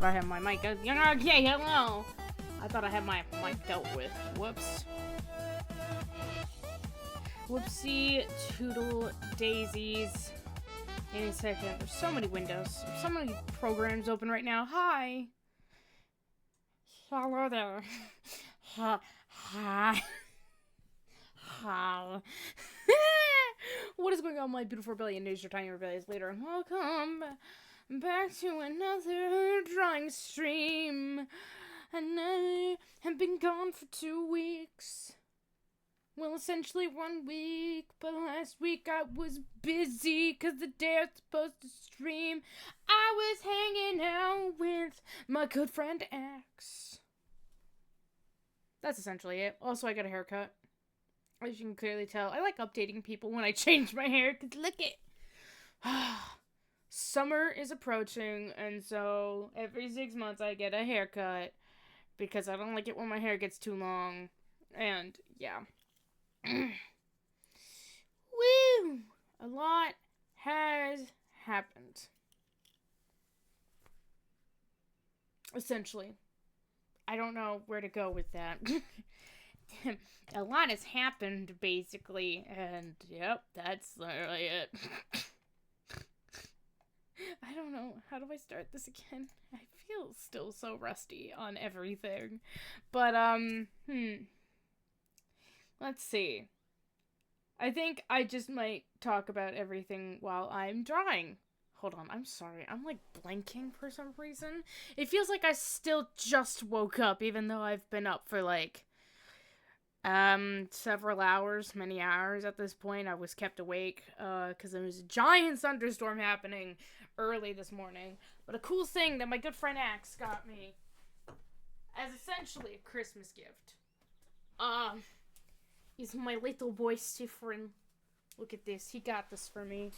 Thought I had my mic. Okay, hello. I thought I had my mic dealt with. Whoops. Whoopsie toodle daisies. In a second. There's so many windows. So many programs open right now. Hi. Hello there. Hi. Hi. What is going on, my beautiful rebellion? News your tiny rebellions later. Welcome back to another drawing stream. And I have been gone for 2 weeks. Well, essentially 1 week, but last week I was busy because the day I was supposed to stream, I was hanging out with my good friend X. That's essentially it. Also, I got a haircut. As you can clearly tell, I like updating people when I change my hair, because look it. Summer is approaching, and so every 6 months I get a haircut, because I don't like it when my hair gets too long, and yeah. Woo! A lot has happened. Essentially. I don't know where to go with that. A lot has happened, basically, and yep, that's literally it. I don't know. How do I start this again? I feel still so rusty on everything. But, let's see. I think I just might talk about everything while I'm drawing. Hold on, I'm sorry. I'm, like, blanking for some reason. It feels like I still just woke up, even though I've been up for, like, several hours, many hours at this point. I was kept awake, because there was a giant thunderstorm happening early this morning. But a cool thing that my good friend Axe got me as essentially a Christmas gift. Is my little boy Sifrin. Look at this. He got this for me.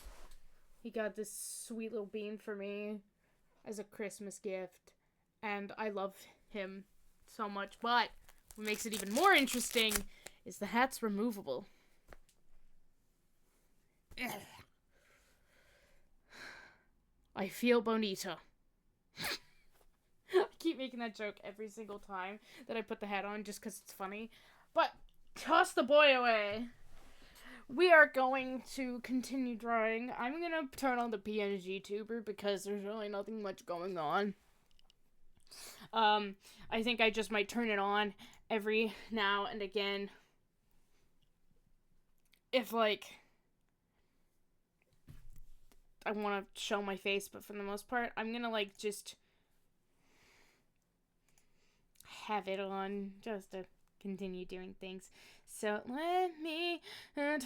He got this sweet little bean for me as a Christmas gift. And I love him so much. But what makes it even more interesting is the hat's removable. I feel bonita. I keep making that joke every single time that I put the hat on just because it's funny. But toss the boy away. We are going to continue drawing. I'm going to turn on the PNG tuber because there's really nothing much going on. I think I just might turn it on every now and again. If, like, I want to show my face, but for the most part, I'm going to, like, just have it on just to continue doing things. So let me turn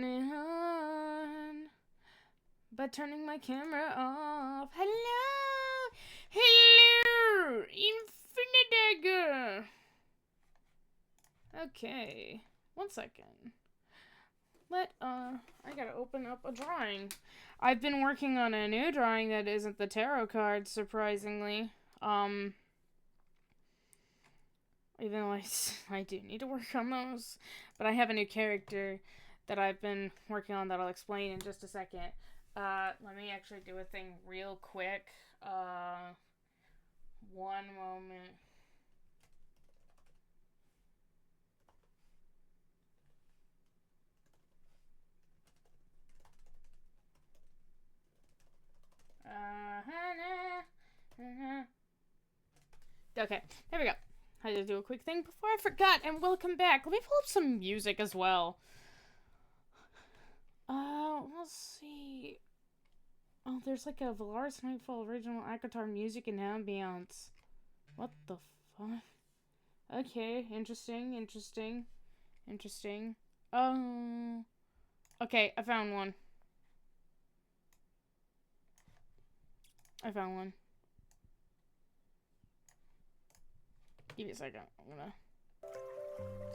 it on by turning my camera off. Hello! Hello! Infinidagger! Okay. 1 second. I gotta open up a drawing. I've been working on a new drawing that isn't the tarot card, surprisingly. Even though I do need to work on those. But I have a new character that I've been working on that I'll explain in just a second. Let me actually do a thing real quick. One moment. Okay, there we go. I had to do a quick thing before I forgot, and welcome back. Let me pull up some music as well. Let's see. Oh, there's like a Valaris Nightfall original Akatar music and ambience. What the fuck? Okay, interesting. Okay, I found one. Give me a second. I'm gonna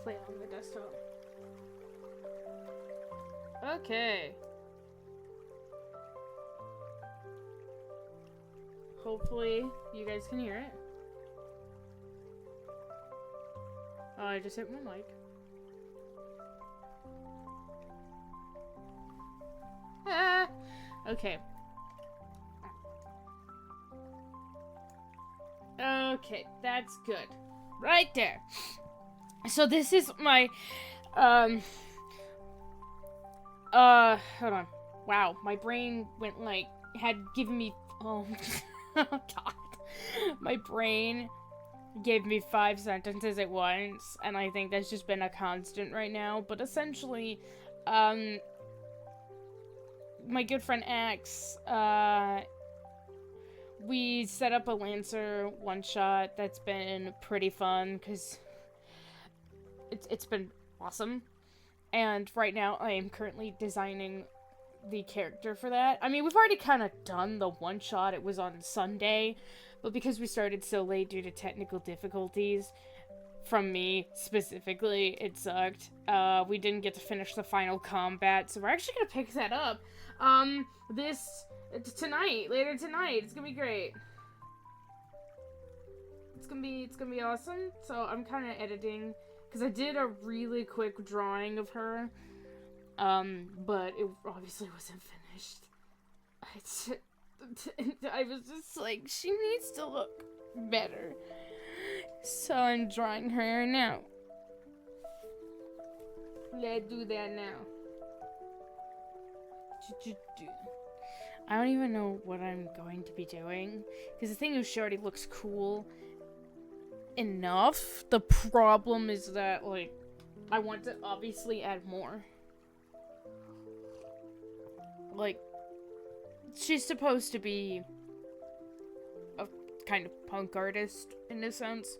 play it on the desktop. Okay. Hopefully you guys can hear it. Oh, I just hit my mic. Ah! Okay. Okay, that's good. Right there. So this is my, hold on. Wow, my brain went like, had given me, oh, God. My brain gave me 5 sentences at once, and I think that's just been a constant right now, but essentially, my good friend X, we set up a Lancer one-shot that's been pretty fun, because it's been awesome, and right now I am currently designing the character for that. I mean, we've already kind of done the one-shot, it was on Sunday, but because we started so late due to technical difficulties, from me specifically, it sucked. We didn't get to finish the final combat, so we're actually gonna pick that up, later tonight. It's gonna be great. It's gonna be awesome. So I'm kind of editing, because I did a really quick drawing of her, but it obviously wasn't finished. I was just like, she needs to look better. So I'm drawing her now. Let's do that now. I don't even know what I'm going to be doing, because the thing is, she already looks cool enough. The problem is that, like, I want to obviously add more. Like, she's supposed to be a kind of punk artist, in a sense.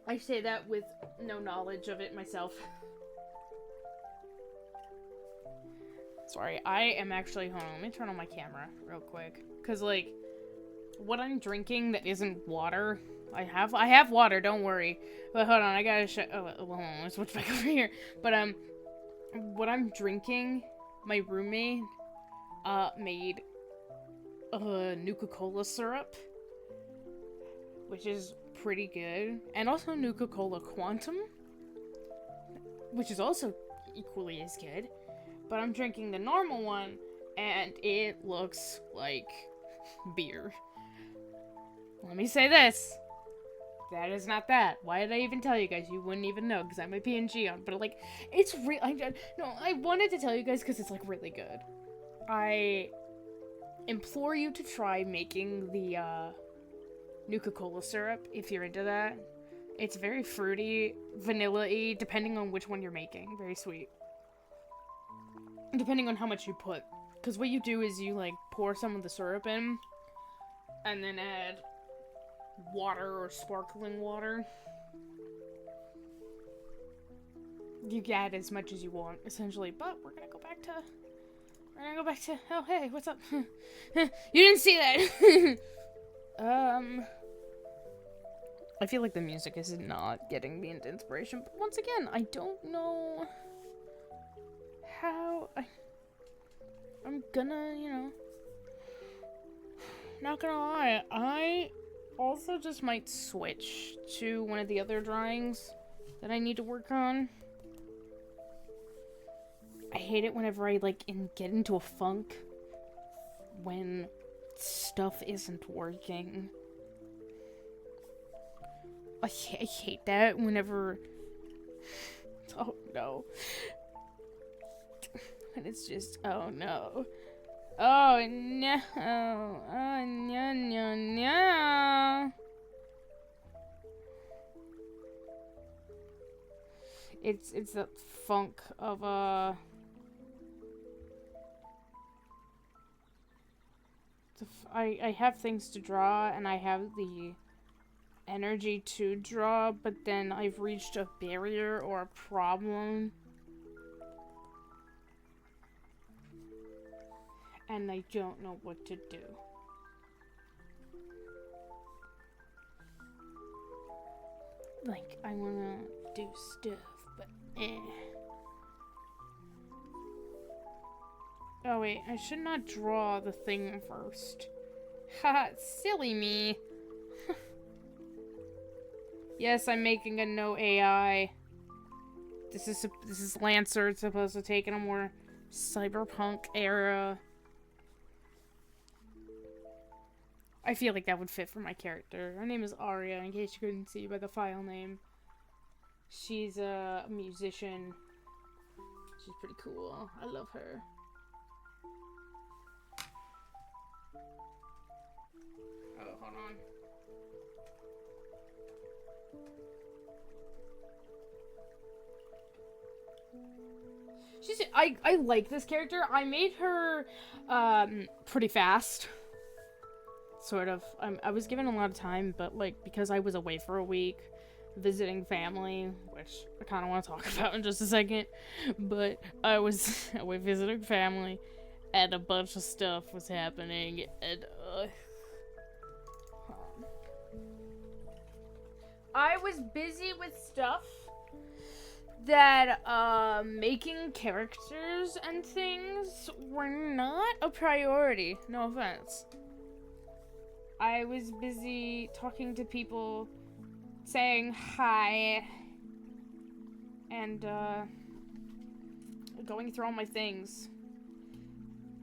I say that with no knowledge of it myself. Sorry, I am actually home. Let me turn on my camera real quick. Because, like, what I'm drinking that isn't water... I have water, don't worry. But hold on, I gotta show... Oh, hold on, let's switch back over here. But, what I'm drinking, my roommate, made, Nuka-Cola syrup. Which is pretty good. And also Nuka-Cola Quantum, which is also equally as good. But I'm drinking the normal one, and it looks like beer. Let me say this. That is not that. Why did I even tell you guys? You wouldn't even know, because I'm a PNG on. But, like, it's I wanted to tell you guys because it's, like, really good. I implore you to try making the, Nuka-Cola syrup, if you're into that. It's very fruity, vanilla-y, depending on which one you're making. Very sweet. Depending on how much you put. Because what you do is you, like, pour some of the syrup in, and then add water or sparkling water. You can add as much as you want, essentially. But we're gonna go back to... Oh, hey, what's up? You didn't see that! I feel like the music is not getting me into inspiration, but once again, I don't know how I'm gonna, you know, not gonna lie, I also just might switch to one of the other drawings that I need to work on. I hate it whenever I, like, get into a funk when stuff isn't working. I hate that whenever... Oh, no. And it's just, oh, no. Oh, no. Oh, no, no, no. It's that funk of, I have things to draw, and I have the energy to draw, but then I've reached a barrier or a problem, and I don't know what to do. Like, I wanna do stuff, but Oh wait, I should not draw the thing first. Haha, silly me. Yes, I'm making a no AI. This is Lancer. It's supposed to take in a more cyberpunk era. I feel like that would fit for my character. Her name is Aria, in case you couldn't see by the file name. She's a musician. She's pretty cool. I love her. Oh, hold on. I like this character. I made her pretty fast. Sort of. I was given a lot of time, but like because I was away for a week visiting family, which I kind of want to talk about in just a second, but I was away visiting family and a bunch of stuff was happening, and I was busy with stuff that making characters and things were not a priority. No offense. I was busy talking to people, saying hi, and going through all my things.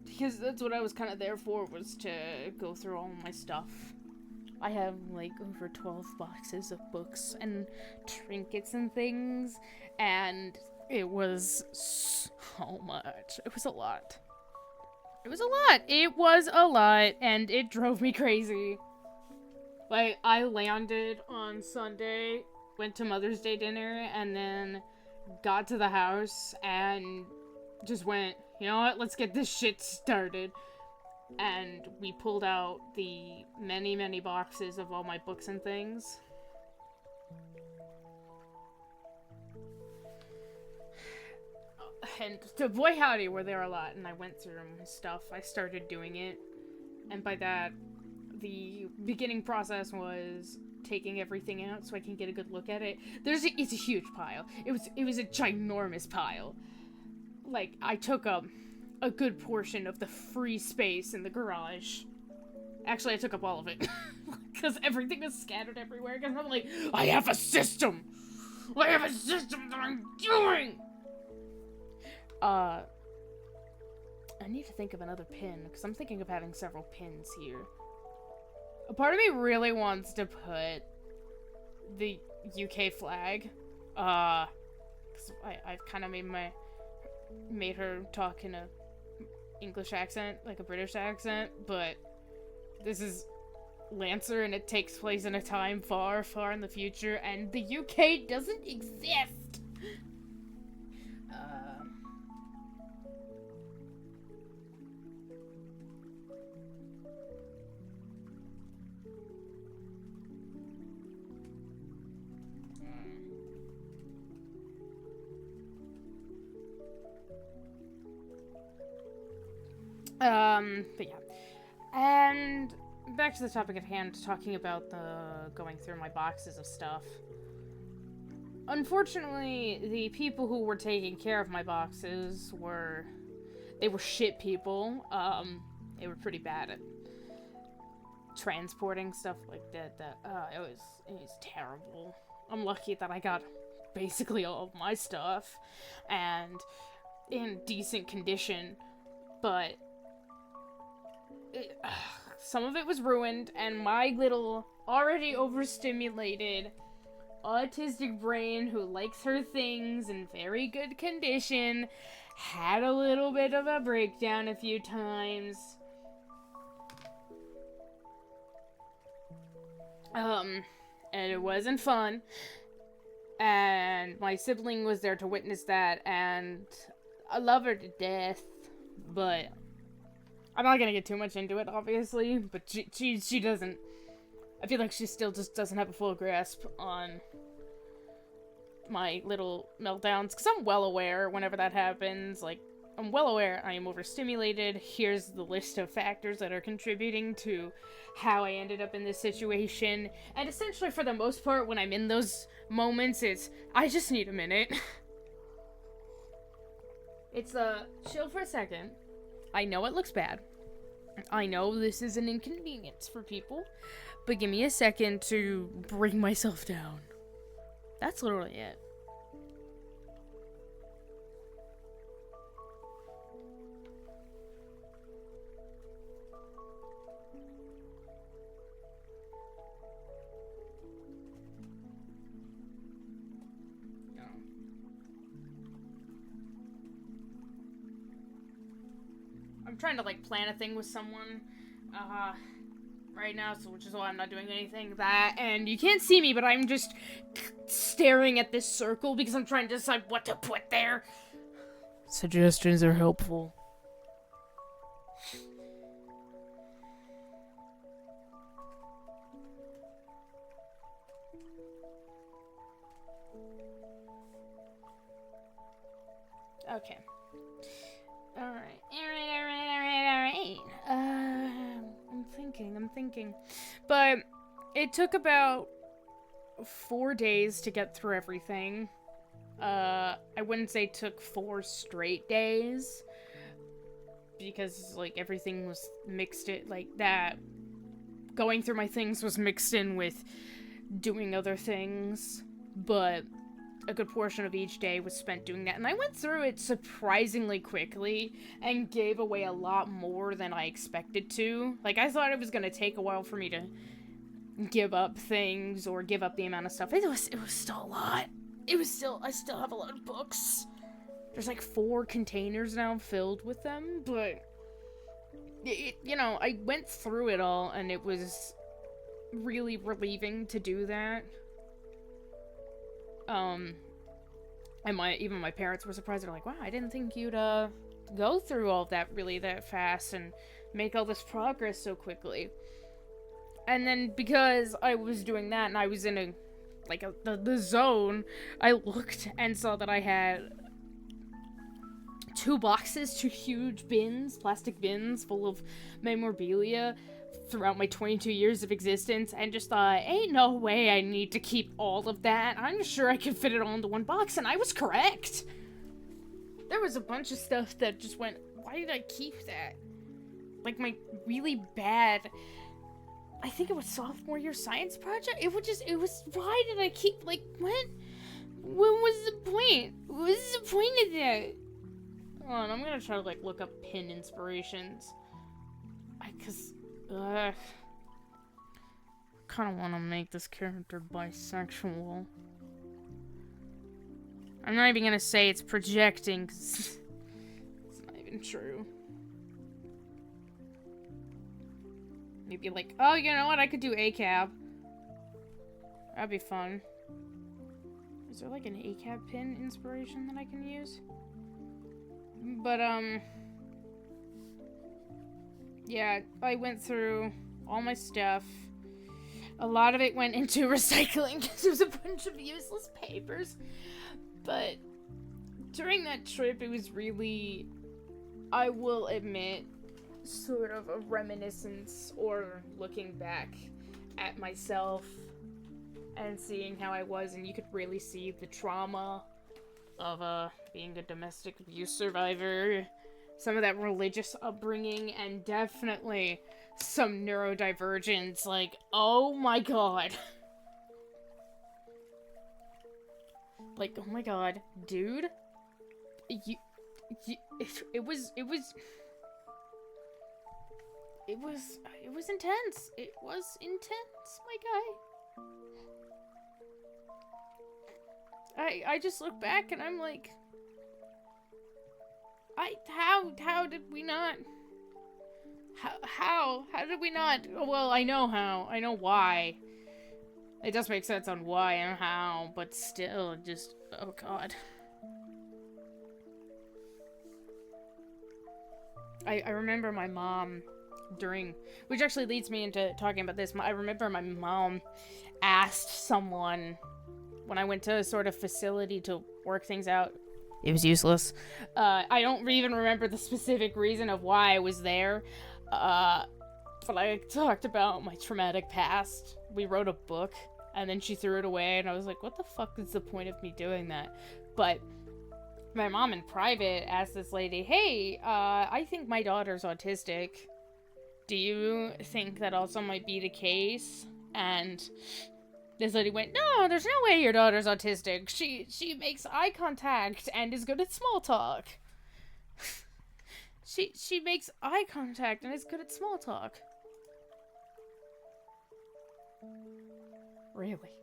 Because that's what I was kind of there for, was to go through all my stuff. I have like over 12 boxes of books and trinkets and things, and it was so much. It was a lot. It was a lot. It was a lot, and it drove me crazy. Like, I landed on Sunday, went to Mother's Day dinner, and then got to the house and just went, you know what, let's get this shit started. And we pulled out the many, many boxes of all my books and things. And to boy howdy, were there a lot, and I went through stuff. I started doing it, and by that, the beginning process was taking everything out so I can get a good look at it. It's a huge pile. It was a ginormous pile. Like, I took a good portion of the free space in the garage. Actually, I took up all of it. Because everything was scattered everywhere. Because I'm like, I have a system! I have a system that I'm doing! I need to think of another pin, because I'm thinking of having several pins here. A part of me really wants to put the UK flag. Because I've kind of made her talk in a English accent, like a British accent, but this is Lancer and it takes place in a time far, far in the future, and the UK doesn't exist! But yeah. And back to the topic at hand, talking about the going through my boxes of stuff. Unfortunately, the people who were taking care of my boxes were shit people. They were pretty bad at transporting stuff like that. It was terrible. I'm lucky that I got basically all of my stuff and in decent condition, but some of it was ruined, and my little already overstimulated autistic brain who likes her things in very good condition had a little bit of a breakdown a few times. And it wasn't fun, and my sibling was there to witness that, and I love her to death, but I'm not gonna get too much into it, obviously, but she doesn't, I feel like she still just doesn't have a full grasp on my little meltdowns, because I'm well aware whenever that happens, like, I'm well aware I am overstimulated, here's the list of factors that are contributing to how I ended up in this situation, and essentially for the most part when I'm in those moments, I just need a minute. It's chill for a second. I know it looks bad. I know this is an inconvenience for people, but give me a second to bring myself down. That's literally it. trying to, like, plan a thing with someone, right now, so which is why I'm not doing anything that, and you can't see me, but I'm just staring at this circle because I'm trying to decide what to put there. Suggestions are helpful. Okay. Alright. I'm thinking. But it took about 4 days to get through everything. I wouldn't say it took 4 straight days. Because, like, everything was mixed it like that. Going through my things was mixed in with doing other things. But a good portion of each day was spent doing that, and I went through it surprisingly quickly and gave away a lot more than I expected to. Like, I thought it was gonna take a while for me to give up things or give up the amount of stuff. It was still a lot. I still have a lot of books. There's like 4 containers now filled with them, but you know, I went through it all, and it was really relieving to do that. And even my parents were surprised. They're like, wow, I didn't think you'd, go through all that really that fast and make all this progress so quickly. And then, because I was doing that and I was in the zone, I looked and saw that I had 2 boxes, 2 huge bins, plastic bins full of memorabilia throughout my 22 years of existence, and just thought, ain't no way I need to keep all of that. I'm sure I can fit it all into one box, and I was correct. There was a bunch of stuff that just went, why did I keep that? Like, my really bad, I think it was sophomore year science project? Why did I keep, like, what? What was the point? What was the point of that? Hold on, I'm gonna try to, like, look up pin inspirations. I kind of want to make this character bisexual. I'm not even gonna say it's projecting, because it's not even true. Maybe like, oh, you know what? I could do ACAB. That'd be fun. Is there like an ACAB pin inspiration that I can use? But, yeah, I went through all my stuff. A lot of it went into recycling because there was a bunch of useless papers. But during that trip, it was really, I will admit, sort of a reminiscence or looking back at myself and seeing how I was, and you could really see the trauma of being a domestic abuse survivor. Some of that religious upbringing, and definitely some neurodivergence. Like, oh my god. Like, oh my god, dude. It was intense. It was intense, my guy. I just look back and I'm like, how did we not? How did we not? Well, I know how. I know why. It does make sense on why and how, but still, just, oh god. I remember my mom which actually leads me into talking about this. I remember my mom asked someone when I went to a sort of facility to work things out. It was useless. I don't even remember the specific reason of why I was there. But I talked about my traumatic past. We wrote a book, and then she threw it away, and I was like, what the fuck is the point of me doing that? But my mom in private asked this lady, hey, I think my daughter's autistic. Do you think that also might be the case? And this lady went, no, there's no way your daughter's autistic. She makes eye contact and is good at small talk. She makes eye contact and is good at small talk. Really?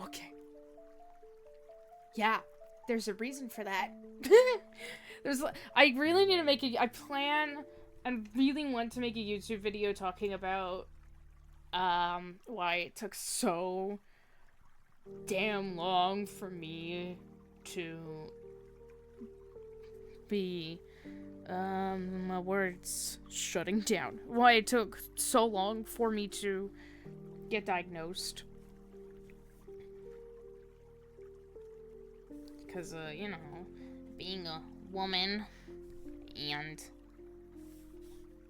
Okay. Yeah, there's a reason for that. I really need to make I really want to make a YouTube video talking about, why it took so damn long for me to be, my words shutting down. Why it took so long for me to get diagnosed. Because, you know, being a woman and,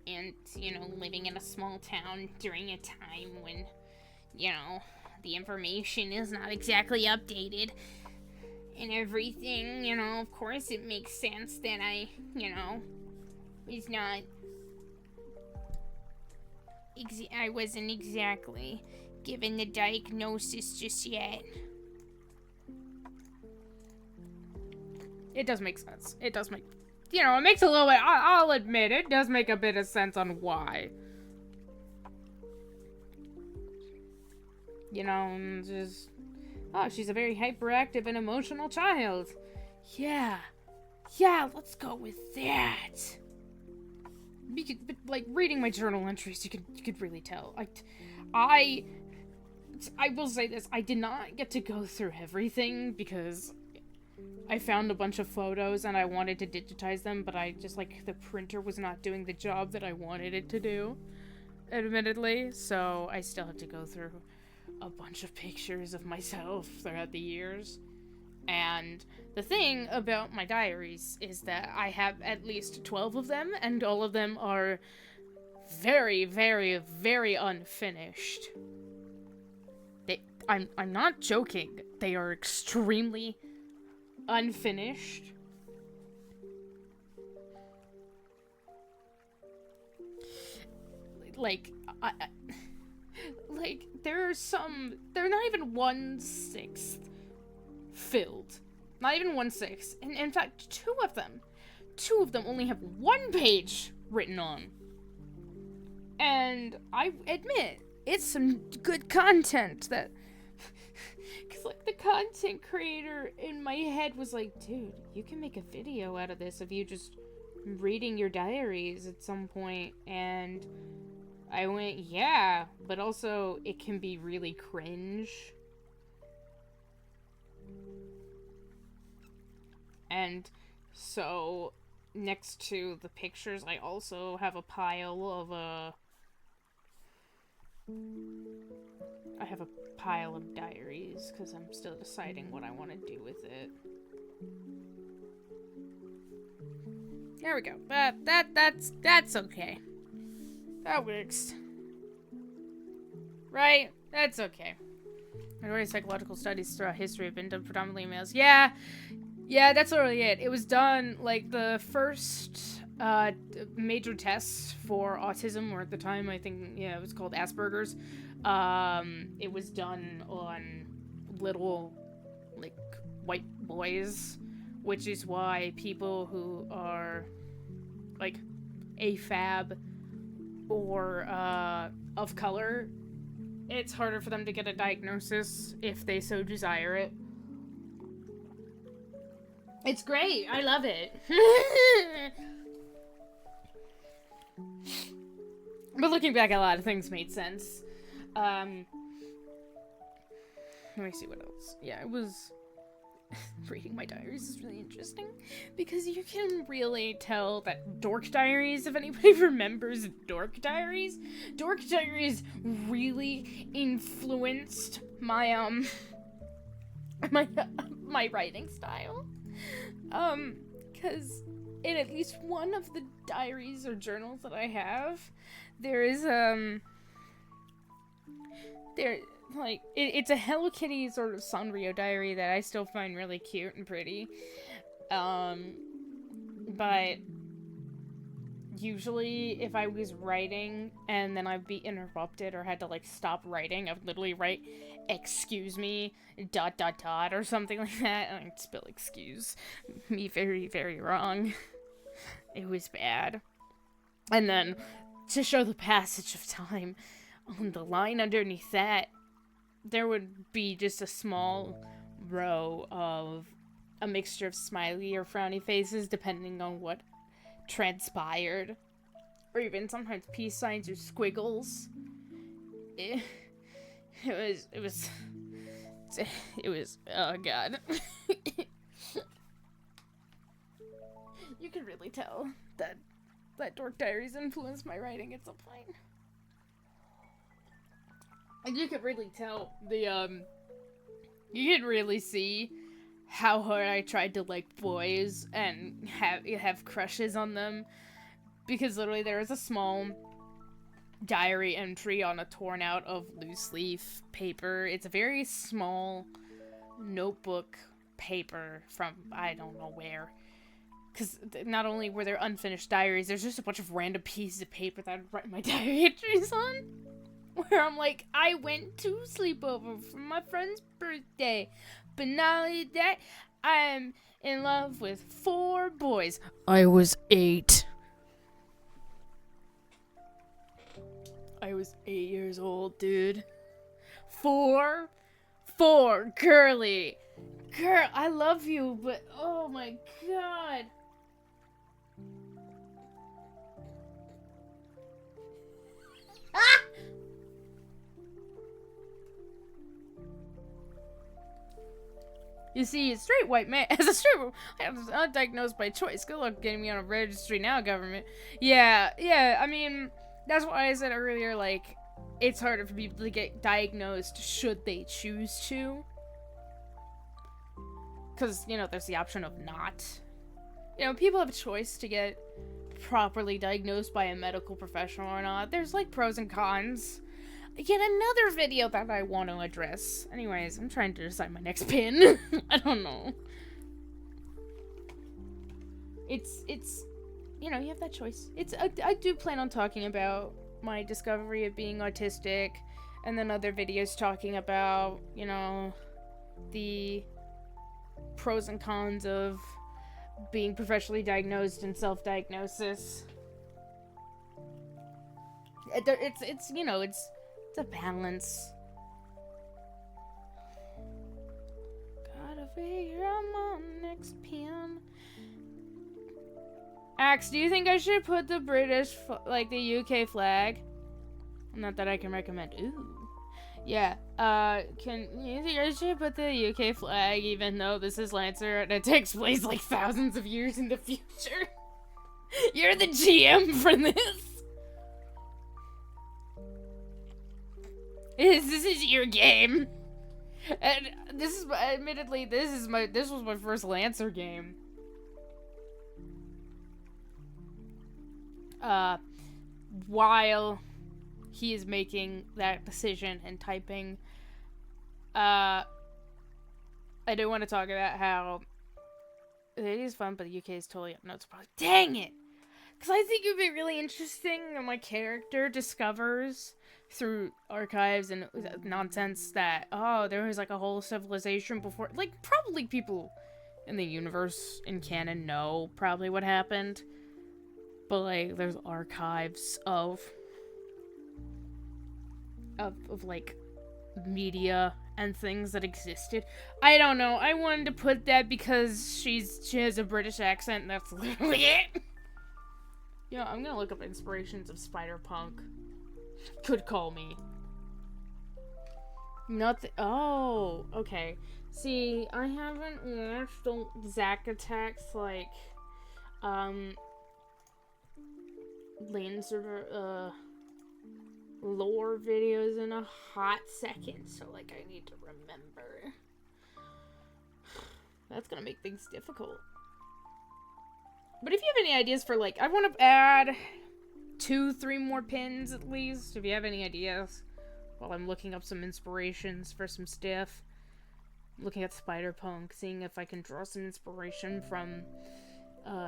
you know, living in a small town during a time when, you know, the information is not exactly updated and everything, you know, of course it makes sense that I, you know, I wasn't exactly given the diagnosis just yet. It does make sense. It does make, you know, it makes a little bit, I'll admit, it does make a bit of sense on why. You know, just, oh, she's a very hyperactive and emotional child. Yeah, let's go with that. But like, reading my journal entries, you could really tell. I will say this, I did not get to go through everything because I found a bunch of photos and I wanted to digitize them, but I just, like, the printer was not doing the job that I wanted it to do, admittedly, so I still have to go through a bunch of pictures of myself throughout the years. And the thing about my diaries is that I have at least 12 of them, and all of them are very, very, very unfinished. I'm not joking. They are extremely unfinished. Like, like, there are some, they're not even 1/6 filled. Not even 1/6. And in fact, two of them only have 1 page written on. And I admit, it's some good content that, because, like, the content creator in my head was like, dude, you can make a video out of this of you just reading your diaries at some point. And I went, yeah, but also it can be really cringe. And so, next to the pictures, I also have a pile of, I have a pile of diaries, because I'm still deciding what I want to do with it. There we go. That's okay. That works. Right? That's okay. Minority psychological studies throughout history have been done predominantly in males. Yeah, that's literally it. It was done, like, the first major tests for autism, or at the time, I think, yeah, it was called Asperger's. It was done on little, like, white boys, which is why people who are, like, AFAB or of color, it's harder for them to get a diagnosis if they so desire it. It's great. I love it. But looking back, a lot of things made sense. Let me see what else. Yeah, it was... Reading my diaries is really interesting, because you can really tell that Dork Diaries, if anybody remembers Dork Diaries really influenced my, my writing style. Because in at least one of the diaries or journals that I have, there is, it's a Hello Kitty sort of Sanrio diary that I still find really cute and pretty. But usually if I was writing and then I'd be interrupted or had to, like, stop writing, I would literally write, "excuse me, ... or something like that, and I'd spell excuse me very, very wrong. It was bad. And then, to show the passage of time, on the line underneath that, there would be just a small row of a mixture of smiley or frowny faces depending on what transpired. Or even sometimes peace signs or squiggles. It was, oh god. You can really tell that Dork Diaries influenced my writing at some point. And you could really tell you could really see how hard I tried to like boys and have crushes on them. Because literally there was a small diary entry on a torn out of loose leaf paper. It's a very small notebook paper from I don't know where. Because not only were there unfinished diaries, there's just a bunch of random pieces of paper that I'd write my diary entries on. Where I'm like, I went to sleepover for my friend's birthday, but not only that, I'm in love with 4 boys. I was 8. I was 8 years old, dude. 4 girly. Girl, I love you, but oh my god. Ah! You see, straight white man, as a straight, I was undiagnosed by choice. Good luck getting me on a registry now, government. Yeah, I mean, that's why I said earlier, like, it's harder for people to get diagnosed should they choose to. Because, you know, there's the option of not. You know, people have a choice to get properly diagnosed by a medical professional or not. There's, like, pros and cons. Yet another video that I want to address. Anyways, I'm trying to decide my next pin. I don't know. It's, you know, you have that choice. I do plan on talking about my discovery of being autistic, and then other videos talking about, you know, the pros and cons of being professionally diagnosed and self-diagnosis. It's you know, it's a balance. Gotta figure out my next pin. Axe, do you think I should put the British, like the UK flag? Not that I can recommend. Ooh. Yeah, can you think I should put the UK flag even though this is Lancer and it takes place like thousands of years in the future? You're the GM for this. This is your game. And this is, admittedly, this was my first Lancer game. While he is making that decision and typing, I do want to talk about how it is fun, but the UK is totally up notes. Probably, dang it! Because I think it would be really interesting when my character discovers through archives and nonsense that, oh, there was like a whole civilization before. Like, probably people in the universe in canon know probably what happened. But, like, there's archives of like, media and things that existed. I don't know. I wanted to put that because she has a British accent, and that's literally it. Yeah, I'm gonna look up inspirations of Spider-Punk. Could call me. Nothing. Oh, okay. See, I haven't watched the Zack Attack's, like, Lancer, lore videos in a hot second, so, like, I need to remember. That's gonna make things difficult. But if you have any ideas for, like, I want to add 2-3 more pins at least, if you have any ideas, while I'm looking up some inspirations for some stuff. Looking at Spider-Punk, seeing if I can draw some inspiration from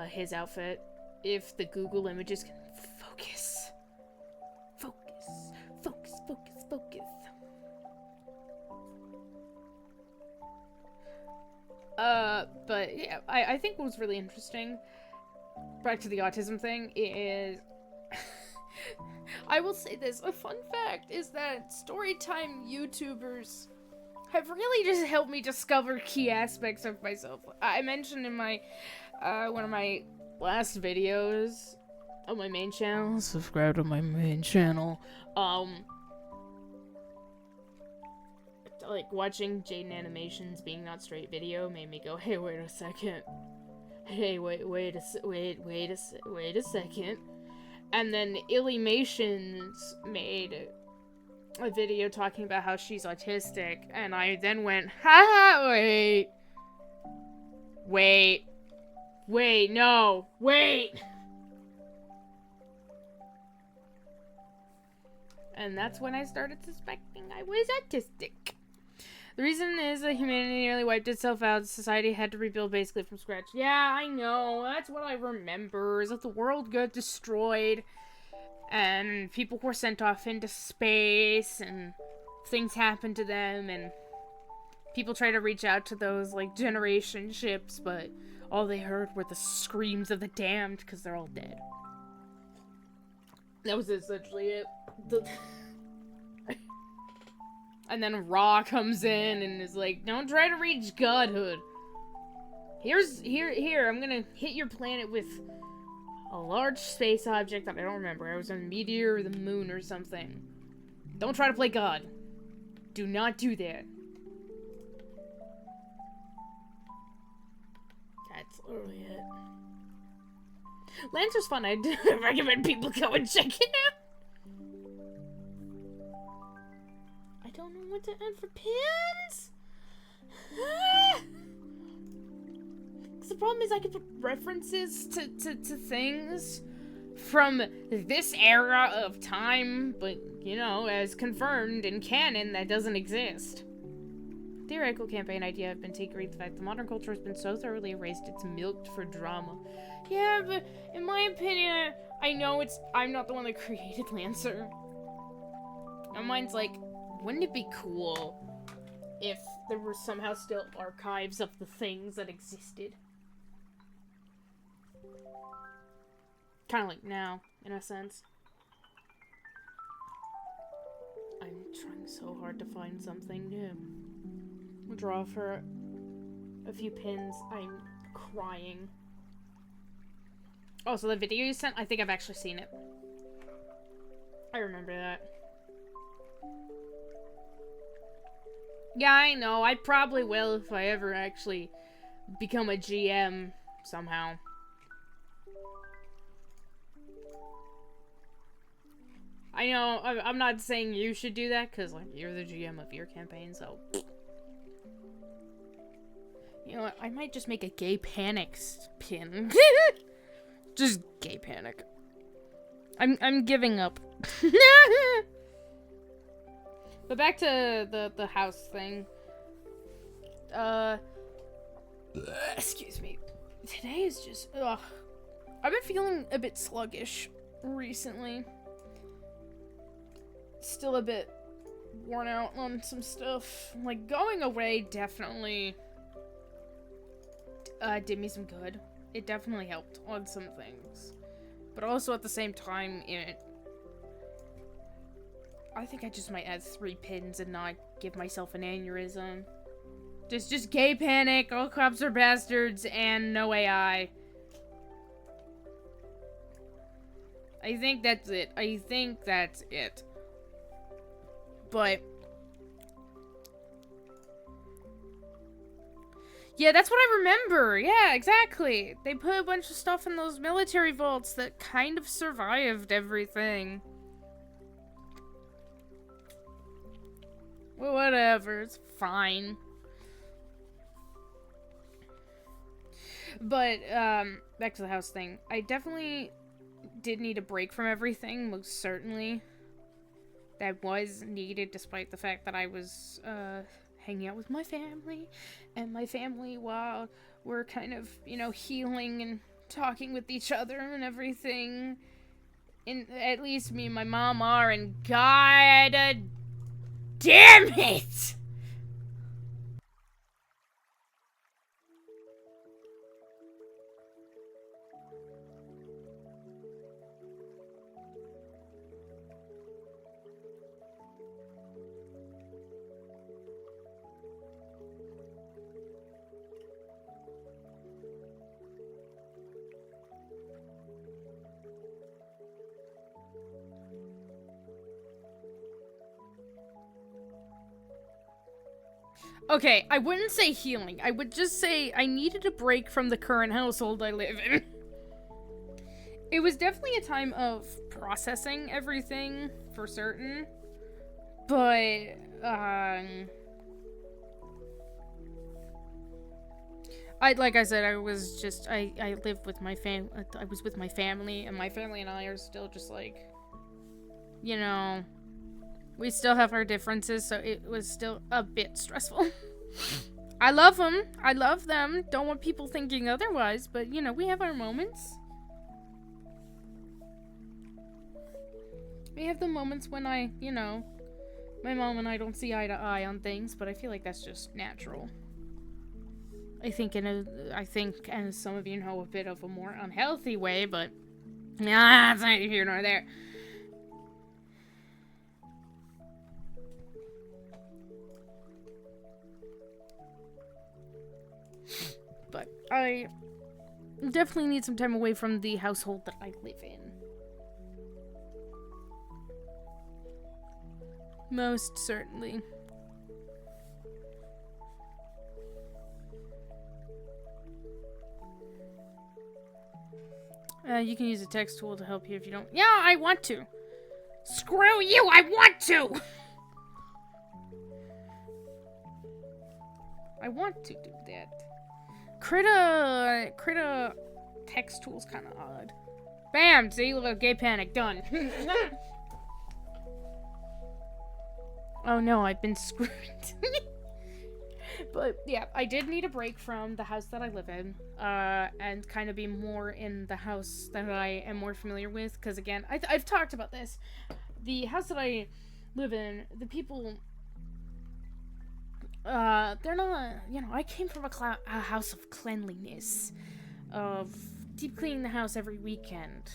his outfit. If the Google images can focus. Focus. Focus, focus, focus. But yeah, I think what was really interesting, back to the autism thing, is I will say this, a fun fact is that storytime YouTubers have really just helped me discover key aspects of myself. I mentioned in my, one of my last videos on my main channel, subscribe to my main channel, like, watching Jaden Animations Being Not Straight video made me go, hey, wait a second. Hey, wait a second. And then Illuminations made a video talking about how she's autistic, and I then went, ha, wait, no, wait. And that's when I started suspecting I was autistic. The reason is that humanity nearly wiped itself out. Society had to rebuild basically from scratch. Yeah, I know. That's what I remember, is that the world got destroyed. And people were sent off into space. And things happened to them. And people try to reach out to those, like, generation ships. But all they heard were the screams of the damned, because they're all dead. That was essentially it. And then Ra comes in and is like, don't try to reach godhood. Here, I'm gonna hit your planet with a large space object that I don't remember. It was a meteor or the moon or something. Don't try to play God. Do not do that. That's literally it. Lancer's fun. I recommend people go and check it out. I don't know what to add for pins. Because the problem is I can put references to things from this era of time, but, you know, as confirmed in canon, that doesn't exist. Theoretical campaign idea have been taken the fact that modern culture has been so thoroughly erased it's milked for drama. Yeah, but in my opinion, I know I'm not the one that created Lancer. And mine's like, wouldn't it be cool if there were somehow still archives of the things that existed? Kind of like now, in a sense. I'm trying so hard to find something new. I'll draw for a few pins. I'm crying. Oh, so the video you sent, I think I've actually seen it. I remember that. Yeah, I know. I probably will if I ever actually become a GM somehow. I know, I'm not saying you should do that, because, like, you're the GM of your campaign, so... You know what, I might just make a gay panic pin. Just gay panic. I'm giving up. But back to the house thing. Excuse me. Today is just, ugh. I've been feeling a bit sluggish recently. Still a bit worn out on some stuff. Like, going away definitely did me some good. It definitely helped on some things. But also at the same time, I think I just might add 3 pins and not give myself an aneurysm. Just gay panic, all cops are bastards, and no AI. I think that's it. But yeah, that's what I remember. Yeah, exactly. They put a bunch of stuff in those military vaults that kind of survived everything. Well, whatever. It's fine. But, back to the house thing. I definitely did need a break from everything, most certainly. That was needed, despite the fact that I was, hanging out with my family. And my family, while we're kind of, you know, healing and talking with each other and everything. And at least me and my mom are, and God damn it! Okay, I wouldn't say healing. I would just say I needed a break from the current household I live in. It was definitely a time of processing everything, for certain. But, like I said, I lived with my I was with my family, and my family and I are still just like, you know, we still have our differences, so it was still a bit stressful. I love them. I love them. Don't want people thinking otherwise, but, you know, we have our moments. We have the moments when you know, my mom and I don't see eye to eye on things, but I feel like that's just natural. I think, and some of you know, a bit of a more unhealthy way, but nah, it's neither here nor there. But I definitely need some time away from the household that I live in. Most certainly. You can use a text tool to help you if you don't. Yeah, I want to. Screw you, I want to! I want to do that. Critta text tool's kind of odd. Bam! See, little gay panic, done. Oh no, I've been screwed. But yeah, I did need a break from the house that I live in, and kind of be more in the house that I am more familiar with. Because again, I've talked about this. The house that I live in, the people, they're not, you know, I came from a house of cleanliness, of deep cleaning the house every weekend,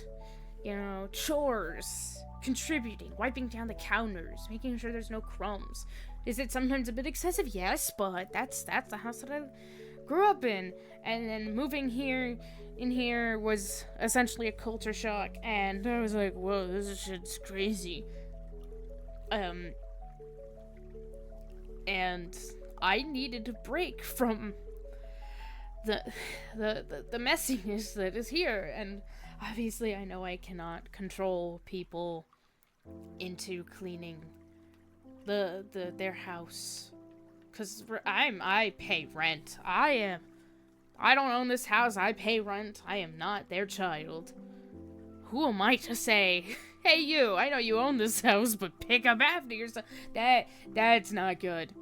you know, chores, contributing, wiping down the counters, making sure there's no crumbs. Is it sometimes a bit excessive? Yes, but that's the house that I grew up in. And then moving here was essentially a culture shock, and I was like, whoa, this shit's crazy. And I needed a break from the messiness that is here, and obviously I know I cannot control people into cleaning their house, because I pay rent. I don't own this house. I pay rent. I am not their child. Who am I to say, hey you, I know you own this house, but pick up after yourself? That's not good.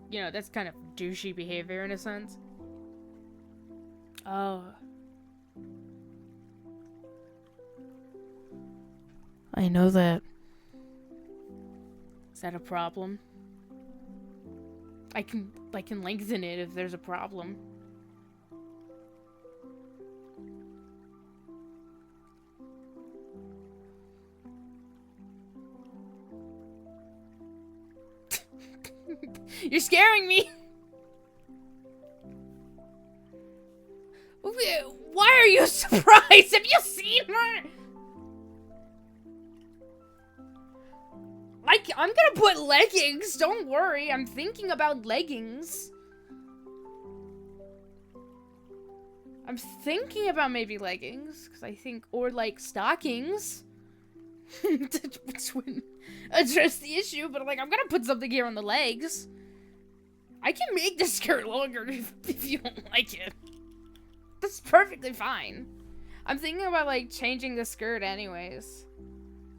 You know, that's kind of douchey behavior in a sense. Oh. I know that. Is that a problem? I can lengthen it if there's a problem. You're scaring me! Why are you surprised? Have you seen her? I'm gonna put leggings, don't worry. I'm thinking about leggings. I'm thinking about maybe leggings, because I think, or like stockings. Which wouldn't address the issue, but like, I'm gonna put something here on the legs. I can make the skirt longer if you don't like it. That's perfectly fine. I'm thinking about like changing the skirt anyways.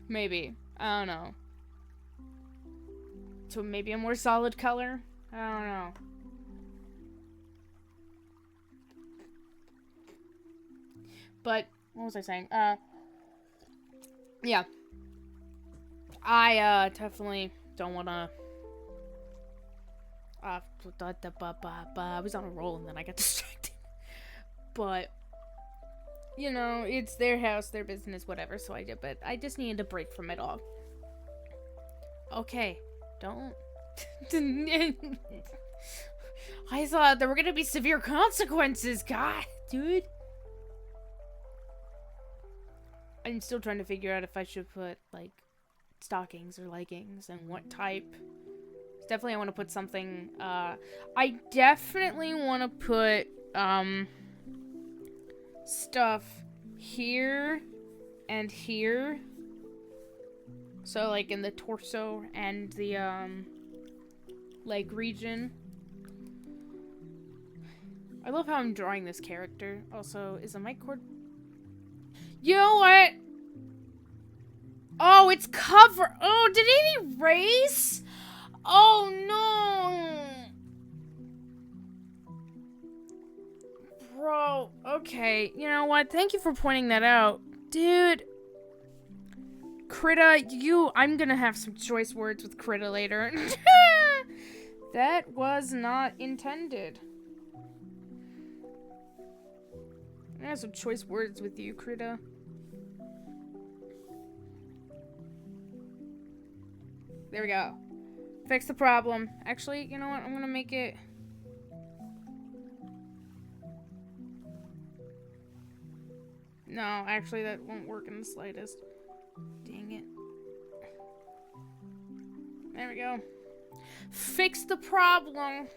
Maybe. I don't know. To maybe a more solid color? I don't know. But, what was I saying? Yeah. I, definitely don't wanna... I was on a roll and then I got distracted. But, you know, it's their house, their business, whatever, so I did, but I just needed a break from it all. Okay. Don't. I thought there were gonna be severe consequences, God, dude. I'm still trying to figure out if I should put, like, stockings or leggings and what type Definitely I want to put something, I definitely want to put, stuff here and here. So, like, in the torso and the, leg region. I love how I'm drawing this character. Also, is the mic cord... You know what? Oh, it's cover. Oh, did it erase? Oh, no. Bro, okay. You know what? Thank you for pointing that out. Dude. Krita, I'm gonna have some choice words with Krita later. That was not intended. I have some choice words with you, Krita. There we go. Fix the problem. Actually, you know what? I'm gonna make it... No, actually, that won't work in the slightest. Dang it. There we go. Fix the problem.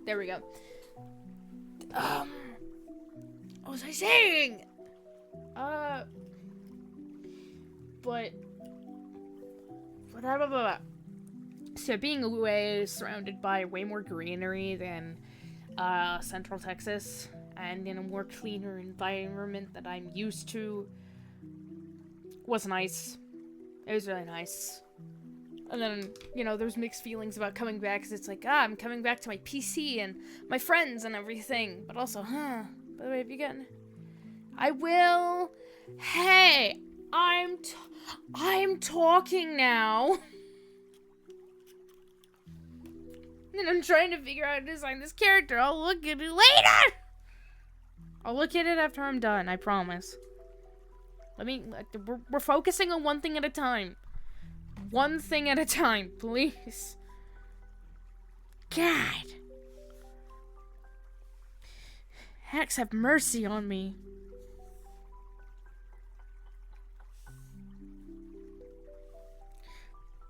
There we go. What was I saying? But blah, blah, blah. So being away, surrounded by way more greenery than Central Texas, and in a more cleaner environment that I'm used to, was nice. It was really nice. And then, you know, there's mixed feelings about coming back, because it's like, I'm coming back to my PC and my friends and everything. But also, by the way, have you gotten... I will... Hey! I'm talking now! And I'm trying to figure out how to design this character. I'll look at it later! I'll look at it after I'm done, I promise. We're focusing on one thing at a time. One thing at a time, please. God. Hex, have mercy on me.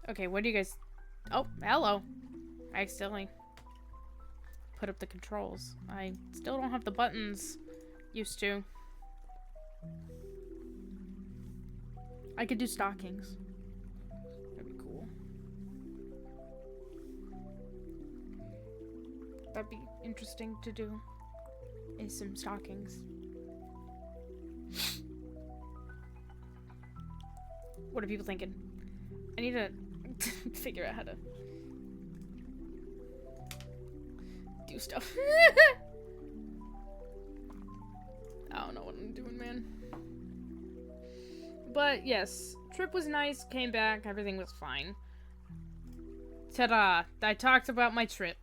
Okay, what do you guys... Oh, hello. I accidentally put up the controls. I still don't have the buttons used to. I could do stockings. That'd be cool. That'd be interesting to do. Is some stockings. What are people thinking? I need to figure out how to do stuff. I don't know what I'm doing, man. But yes, trip was nice, came back, everything was fine. Ta-da! I talked about my trip.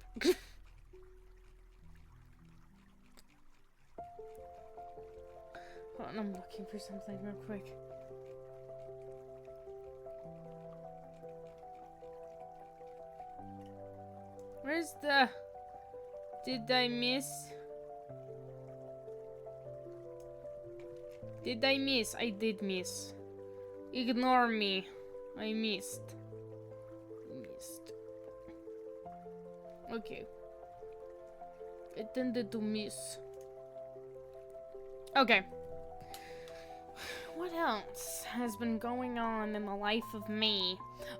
Hold on, I'm looking for something real quick. Where's the... Did I miss? Did I miss? I did miss. Ignore me. I missed. Okay. I tended to miss. Okay. What else has been going on in the life of me?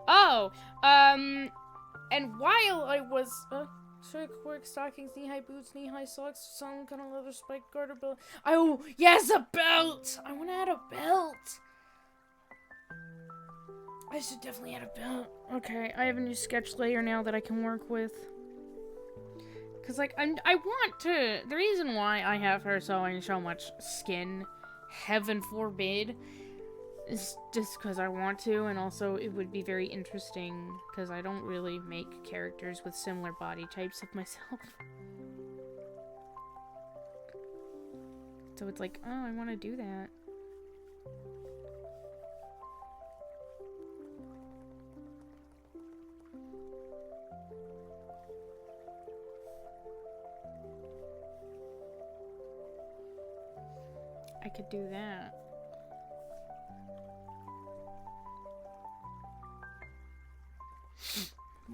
Oh, and while I was, shirt, work, stockings, knee-high boots, knee-high socks, some kind of leather spiked garter belt. Oh, yes, a belt! I want to add a belt! I should definitely add a belt. Okay, I have a new sketch layer now that I can work with. Cause, like, I want to, the reason why I have her showing so much skin, heaven forbid, is just because I want to, and also it would be very interesting, because I don't really make characters with similar body types of myself. So it's like, oh, I want to do that. I could do that.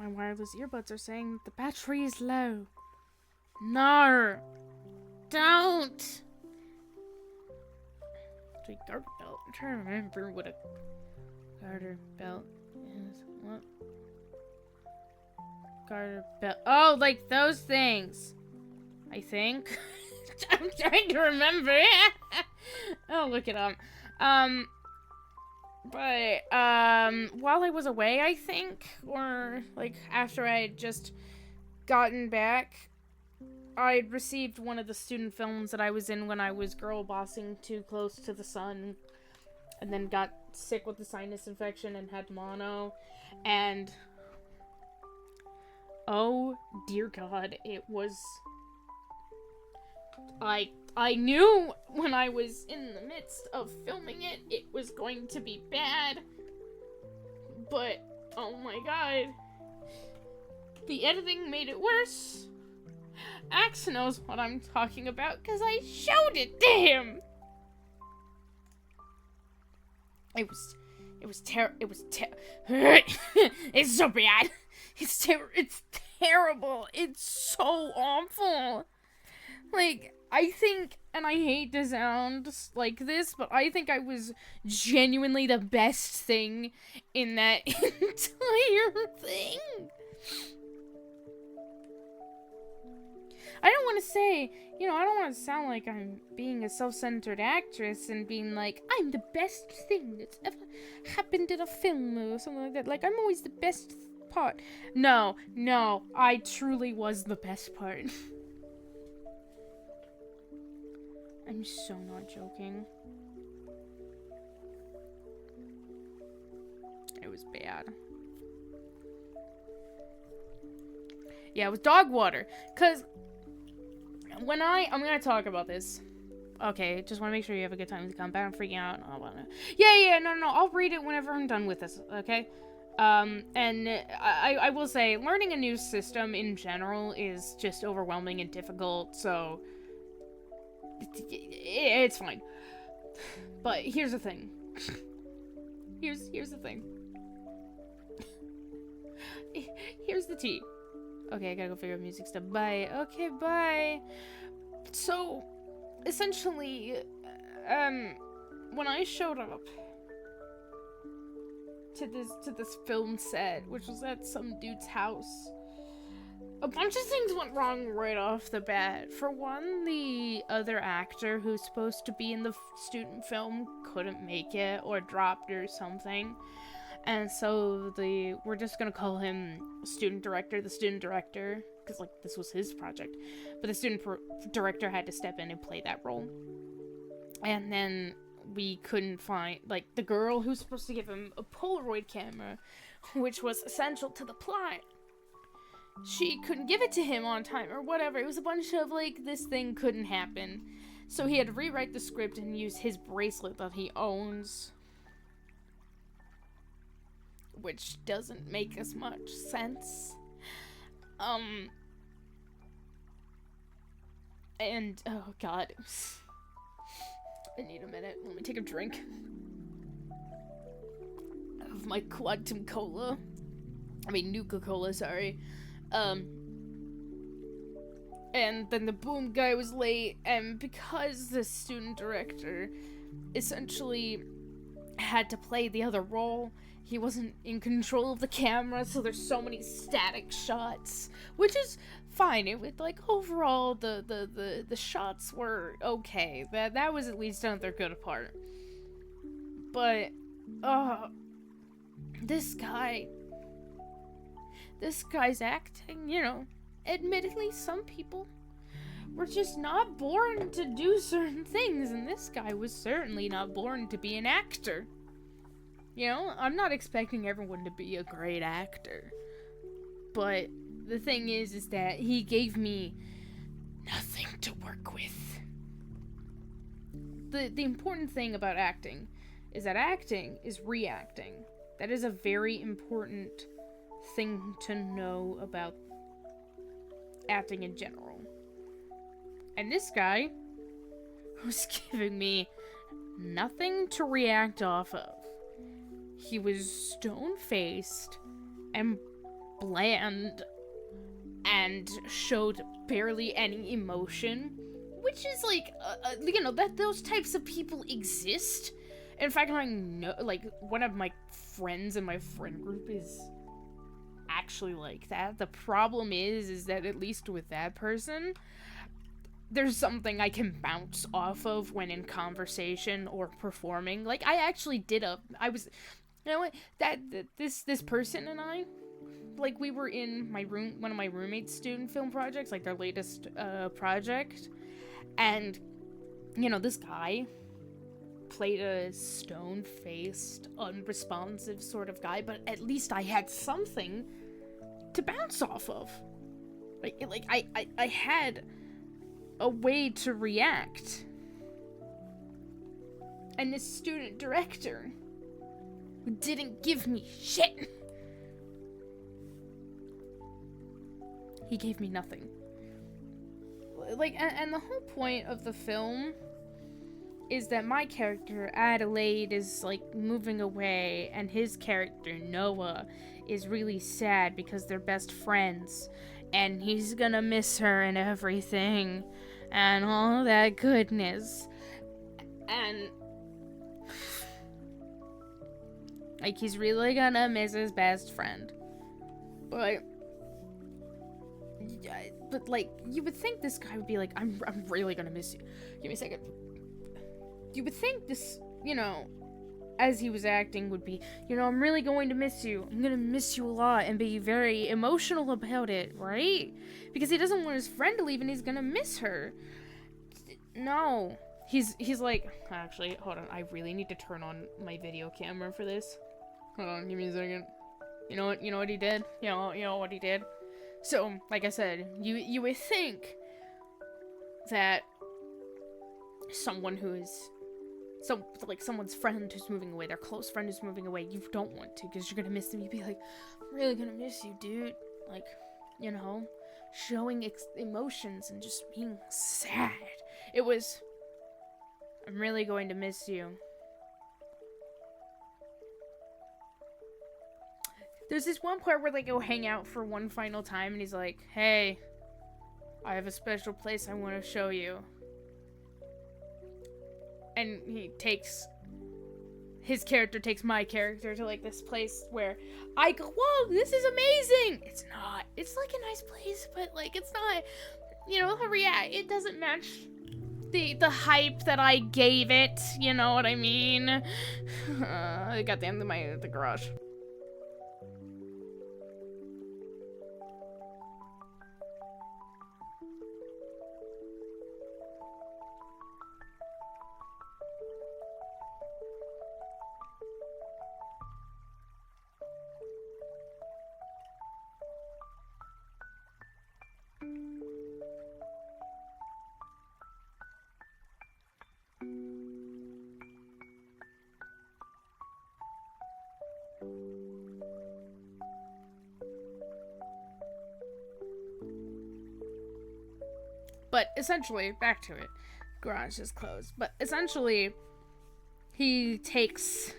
My wireless earbuds are saying the battery is low. No! Don't! Garter belt. I'm trying to remember what a garter belt is. What? Garter belt. Oh, like those things. I think. I'm trying to remember. I'll look it up. But, while I was away, I think, or, like, after I had just gotten back, I'd received one of the student films that I was in when I was girl bossing too close to the sun, and then got sick with the sinus infection and had mono, and oh dear God, it was, I knew when I was in the midst of filming it, it was going to be bad, but oh my God, the editing made it worse. Axe knows what I'm talking about because I showed it to him. It's so bad. It's terrible. It's so awful. Like, I think, and I hate to sound like this, but I think I was genuinely the best thing in that entire thing. I don't want to say, I don't want to sound like I'm being a self-centered actress and being like, I'm the best thing that's ever happened in a film or something like that. Like, I'm always the best part. No, I truly was the best part. I'm so not joking. It was bad. Yeah, it was dog water. Because when I'm gonna talk about this. Okay, just want to make sure you have a good time to come back. I'm freaking out. No, I'll read it whenever I'm done with this, okay? And I will say, learning a new system in general is just overwhelming and difficult, so it's fine. But here's the thing. Here's the thing. Here's the tea. Okay, I gotta go figure out music stuff. Bye. Okay, bye. So, essentially, when I showed up to this film set, which was at some dude's house, a bunch of things went wrong right off the bat. For one, the other actor who's supposed to be in the student film couldn't make it or dropped or something. And so we're just gonna call him the student director, because, like, this was his project. But the student director had to step in and play that role. And then we couldn't find, like, the girl who's supposed to give him a Polaroid camera, which was essential to the plot. She couldn't give it to him on time or whatever. It was a bunch of, like, this thing couldn't happen. So he had to rewrite the script and use his bracelet that he owns, which doesn't make as much sense. And, oh God. I need a minute. Let me take a drink of my Quantum Cola. I mean, Nuka-Cola, sorry. And then the boom guy was late, and because the student director essentially had to play the other role, he wasn't in control of the camera, so there's so many static shots, which is fine. It was, like, overall, the shots were okay. That was at least another good part. But, this guy's acting, admittedly, some people were just not born to do certain things, and this guy was certainly not born to be an actor. I'm not expecting everyone to be a great actor. But the thing is that he gave me nothing to work with. The important thing about acting is that acting is reacting. That is a very important thing to know about acting in general. And this guy was giving me nothing to react off of. He was stone-faced and bland and showed barely any emotion, which is like, you know, that those types of people exist. In fact, I know, like, one of my friends in my friend group is actually like that. The problem is that at least with that person, there's something I can bounce off of when in conversation or performing. Like, I actually you know what, this person and I, like, we were in my room, one of my roommate's student film projects, like their latest project, and, you know, this guy played a stone-faced, unresponsive sort of guy, but at least I had something to bounce off of. Like I had a way to react. And this student director didn't give me shit. He gave me nothing. Like, and the whole point of the film is that my character, Adelaide, is, like, moving away, and his character, Noah, is really sad because they're best friends, and he's gonna miss her and everything, and all that goodness. And, like, he's really gonna miss his best friend. But like, you would think this guy would be like, I'm really gonna miss you. Give me a second. You would think this, you know, as he was acting, would be, you know, I'm really going to miss you. I'm gonna miss you a lot, and be very emotional about it, right? Because he doesn't want his friend to leave, and he's gonna miss her. No. He's like, actually, hold on. I really need to turn on my video camera for this. Hold on, give me a second. You know what he did? You know what he did? So, like I said, you would think that someone who is someone's friend who's moving away, their close friend who's moving away, you don't want to, because you're gonna miss them. You'd be like, I'm really gonna miss you, dude. Like, you know, showing emotions and just being sad. It was, I'm really going to miss you. There's this one part where they go hang out for one final time, and he's like, hey, I have a special place I want to show you. And his character takes my character to, like, this place where I go, whoa, this is amazing! It's not. It's, like, a nice place, but, like, it's not, you know, it doesn't match the hype that I gave it, you know what I mean? I got the end of the garage. But essentially, back to it. Garage is closed. But essentially, he takes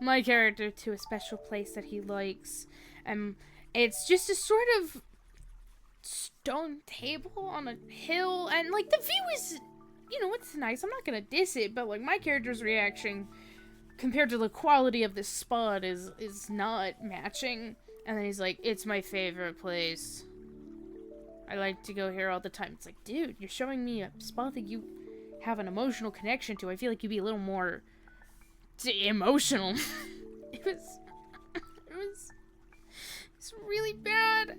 my character to a special place that he likes. And it's just a sort of stone table on a hill. And, like, the view is, you know, it's nice. I'm not gonna diss it. But, like, my character's reaction compared to the quality of this spot is not matching. And then he's like, it's my favorite place. I like to go here all the time. It's like, dude, you're showing me a spot that you have an emotional connection to. I feel like you'd be a little more emotional. It's really bad.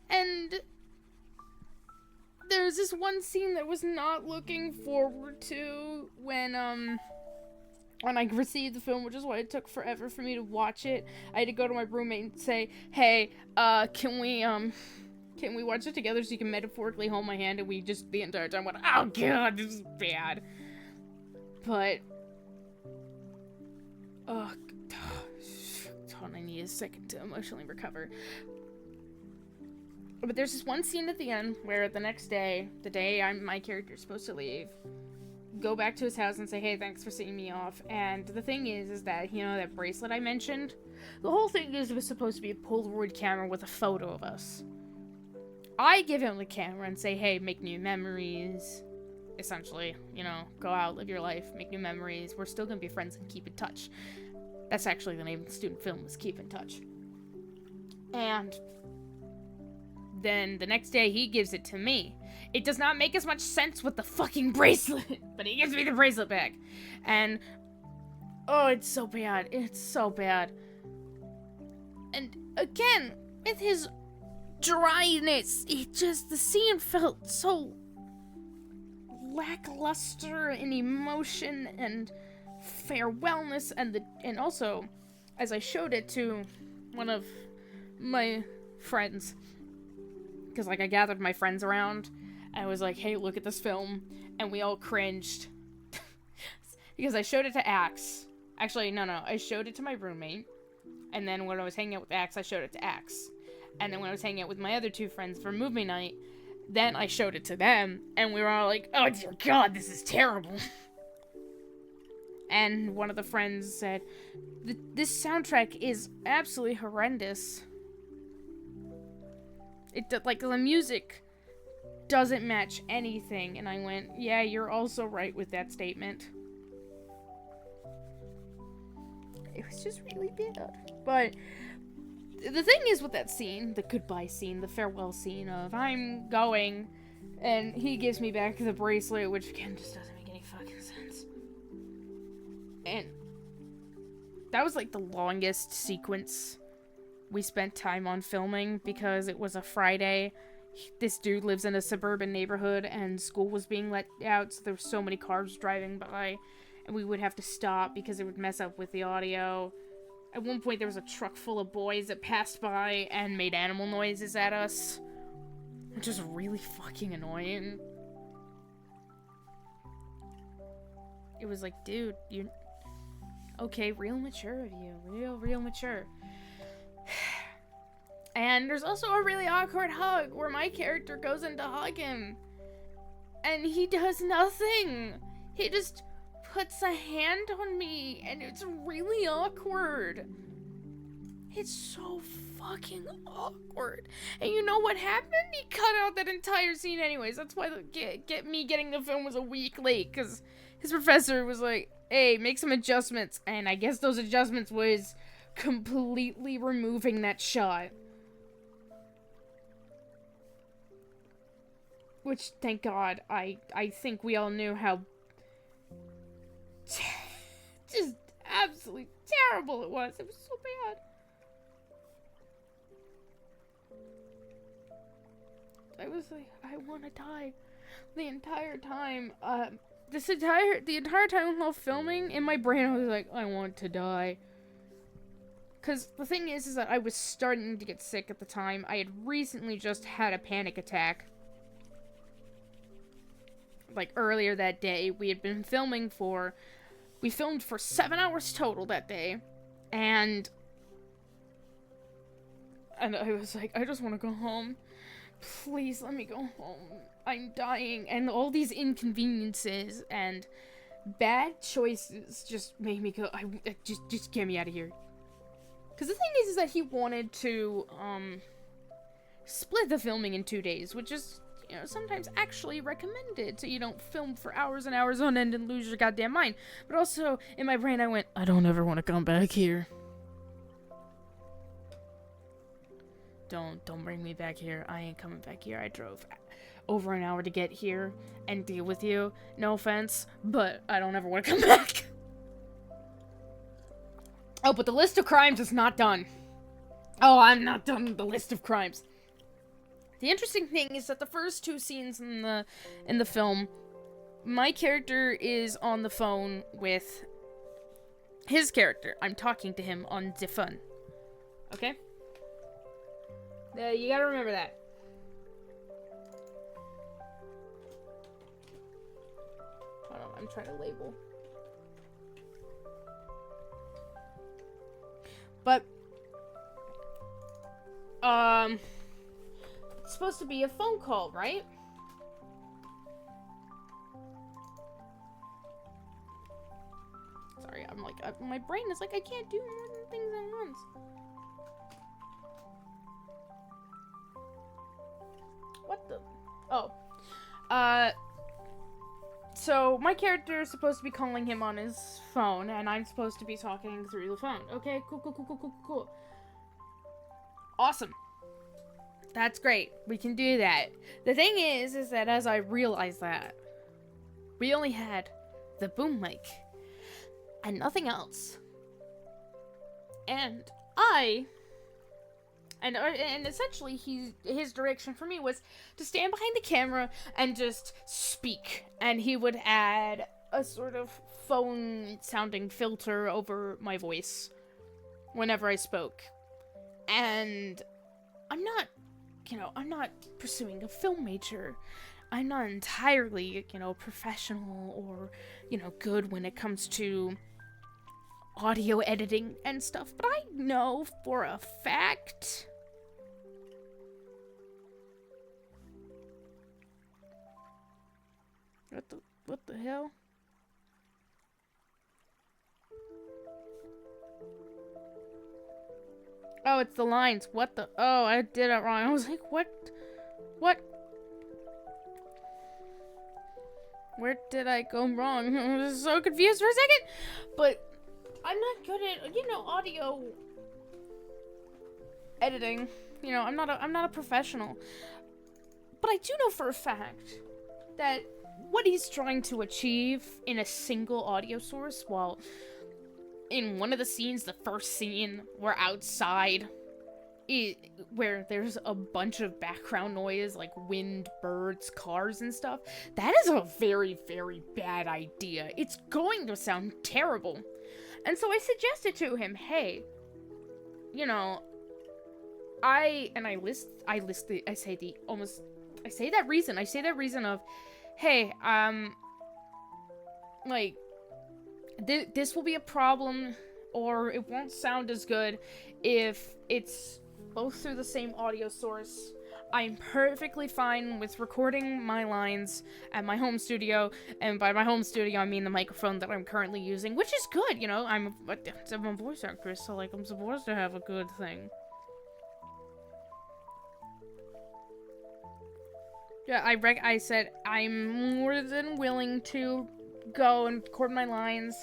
And there's this one scene that was not looking forward to when I received the film, which is why it took forever for me to watch it. I had to go to my roommate and say, hey, can we watch it together so you can metaphorically hold my hand? And we just, the entire time, went, oh god, this is bad. But, hold on, I need a second to emotionally recover. But there's this one scene at the end where the next day, the day my character's supposed to leave, go back to his house and say, hey, thanks for seeing me off. And the thing is that, you know, that bracelet I mentioned? The whole thing is it was supposed to be a Polaroid camera with a photo of us. I give him the camera and say, hey, make new memories. Essentially, you know, go out, live your life, make new memories. We're still gonna be friends and keep in touch. That's actually the name of the student film, was Keep in Touch. And then the next day he gives it to me. It does not make as much sense with the fucking bracelet, but he gives me the bracelet back. And, oh, it's so bad. It's so bad. And again, with his dryness, the scene felt so lackluster in emotion and farewellness, and also, as I showed it to one of my friends, because, like, I gathered my friends around, I was like, hey, look at this film, and we all cringed, because I showed it to Axe. Actually, no, I showed it to my roommate, and then when I was hanging out with Axe, I showed it to Axe, and then when I was hanging out with my other two friends for movie night, then I showed it to them, and we were all like, oh dear God, this is terrible. And one of the friends said, this soundtrack is absolutely horrendous. Like, the music doesn't match anything. And I went, yeah, you're also right with that statement. It was just really bad. But the thing is with that scene, the goodbye scene, the farewell scene of I'm going, and he gives me back the bracelet, which again just doesn't make any fucking sense. And that was like the longest sequence we spent time on filming because it was a Friday. This dude lives in a suburban neighborhood and school was being let out, so there were so many cars driving by, and we would have to stop because it would mess up with the audio. At one point, there was a truck full of boys that passed by and made animal noises at us, which was really fucking annoying. It was like, dude, you... Okay, real mature of you. Real mature. And there's also a really awkward hug where my character goes in to hug him. And he does nothing. He just puts a hand on me, and it's really awkward. It's so fucking awkward. And you know what happened? He cut out that entire scene anyways. That's why me getting the film was a week late, because his professor was like, hey, make some adjustments. And I guess those adjustments was completely removing that shot. Which, thank God, I think we all knew how just absolutely terrible it was. It was so bad. I was like, I want to die the entire time. The entire time while filming, in my brain I was like, I want to die. Because the thing is that I was starting to get sick at the time. I had recently just had a panic attack. Like, earlier that day, we had been filming we filmed for 7 hours total that day, and I was like, I just want to go home. Please let me go home. I'm dying. And all these inconveniences and bad choices just made me go, just get me out of here. Because the thing is that he wanted to, split the filming in 2 days, which is, you know, sometimes actually recommended, so you don't film for hours and hours on end and lose your goddamn mind. But also, in my brain, I went, I don't ever want to come back here. Don't bring me back here. I ain't coming back here. I drove over an hour to get here and deal with you. No offense, but I don't ever want to come back. Oh, but the list of crimes is not done. Oh, I'm not done with the list of crimes. The interesting thing is that the first 2 scenes in the film, my character is on the phone with his character. I'm talking to him on the phone. Okay? You gotta remember that. Hold on, I'm trying to label. But, it's supposed to be a phone call, right? I'm like, my brain is like, I can't do more than things at once. What the? Oh. So my character is supposed to be calling him on his phone, and I'm supposed to be talking through the phone. Okay, cool. Awesome. That's great. We can do that. The thing is that as I realized that, we only had the boom mic and nothing else. And essentially his direction for me was to stand behind the camera and just speak. And he would add a sort of phone sounding filter over my voice whenever I spoke. And I'm not pursuing a film major. I'm not entirely, professional or, good when it comes to audio editing and stuff, but I know for a fact what the hell? Oh, it's the lines. What the? Oh, I did it wrong. I was like, what? Where did I go wrong? I was so confused for a second. But I'm not good at, audio editing. I'm not a professional. But I do know for a fact that what he's trying to achieve in a single audio source, while in one of the scenes, the first scene, we're outside, where there's a bunch of background noise, like wind, birds, cars, and stuff. That is a very, very bad idea. It's going to sound terrible. And so I suggested to him, hey, I say that reason of, hey, this will be a problem, or it won't sound as good if it's both through the same audio source. I'm perfectly fine with recording my lines at my home studio, and by my home studio, I mean the microphone that I'm currently using, which is good, I'm a voice actress, so, I'm supposed to have a good thing. Yeah, I said I'm more than willing to go and record my lines,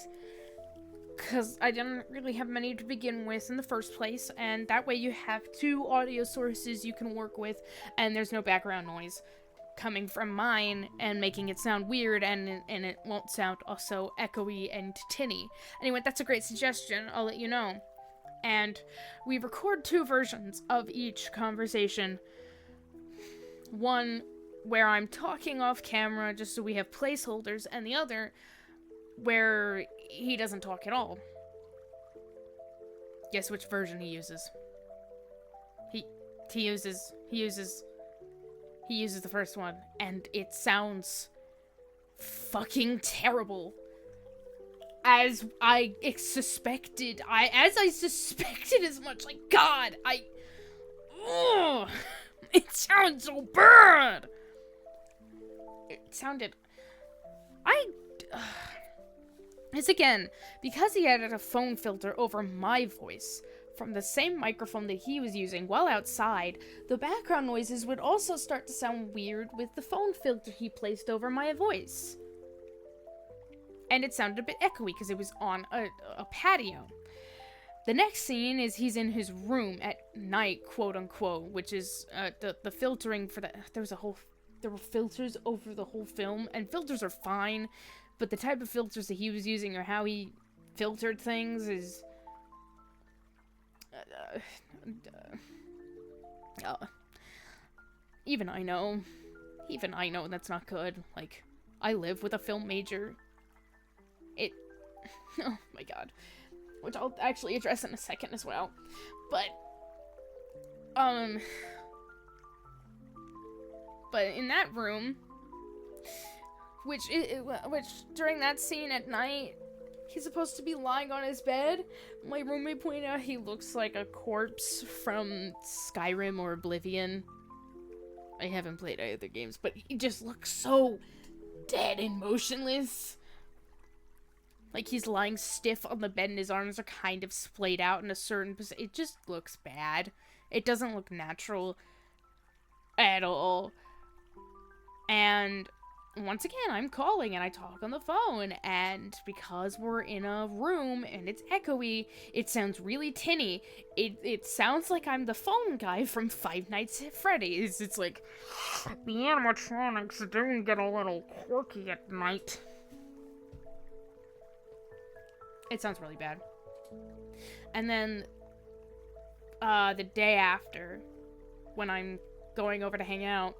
because I didn't really have many to begin with in the first place, and that way you have two audio sources you can work with, and there's no background noise coming from mine and making it sound weird, and it won't sound also echoey and tinny. Anyway, that's a great suggestion, I'll let you know. And we record two versions of each conversation. One where I'm talking off camera just so we have placeholders, and the other where he doesn't talk at all. Guess which version he uses? He uses the first one, and it sounds fucking terrible. As I suspected as much. Like, God, it sounds so bad. It sounded, it's again, because he added a phone filter over my voice from the same microphone that he was using while outside, the background noises would also start to sound weird with the phone filter he placed over my voice. And it sounded a bit echoey because it was on a patio. The next scene is he's in his room at night, quote unquote, which is the filtering for that. There were filters over the whole film, and filters are fine, but the type of filters that he was using or how he filtered things is even I know that's not good. Like, I live with a film major. Oh my God. Which I'll actually address in a second as well. But in that room, which during that scene at night, he's supposed to be lying on his bed. My roommate pointed out he looks like a corpse from Skyrim or Oblivion. I haven't played either games, but he just looks so dead and motionless. Like, he's lying stiff on the bed and his arms are kind of splayed out in a certain position. It just looks bad. It doesn't look natural at all. And once again, I'm calling and I talk on the phone, and because we're in a room and it's echoey, it sounds really tinny. It sounds like I'm the phone guy from Five Nights at Freddy's. It's like, the animatronics do get a little quirky at night. It sounds really bad. And then, the day after, when I'm going over to hang out,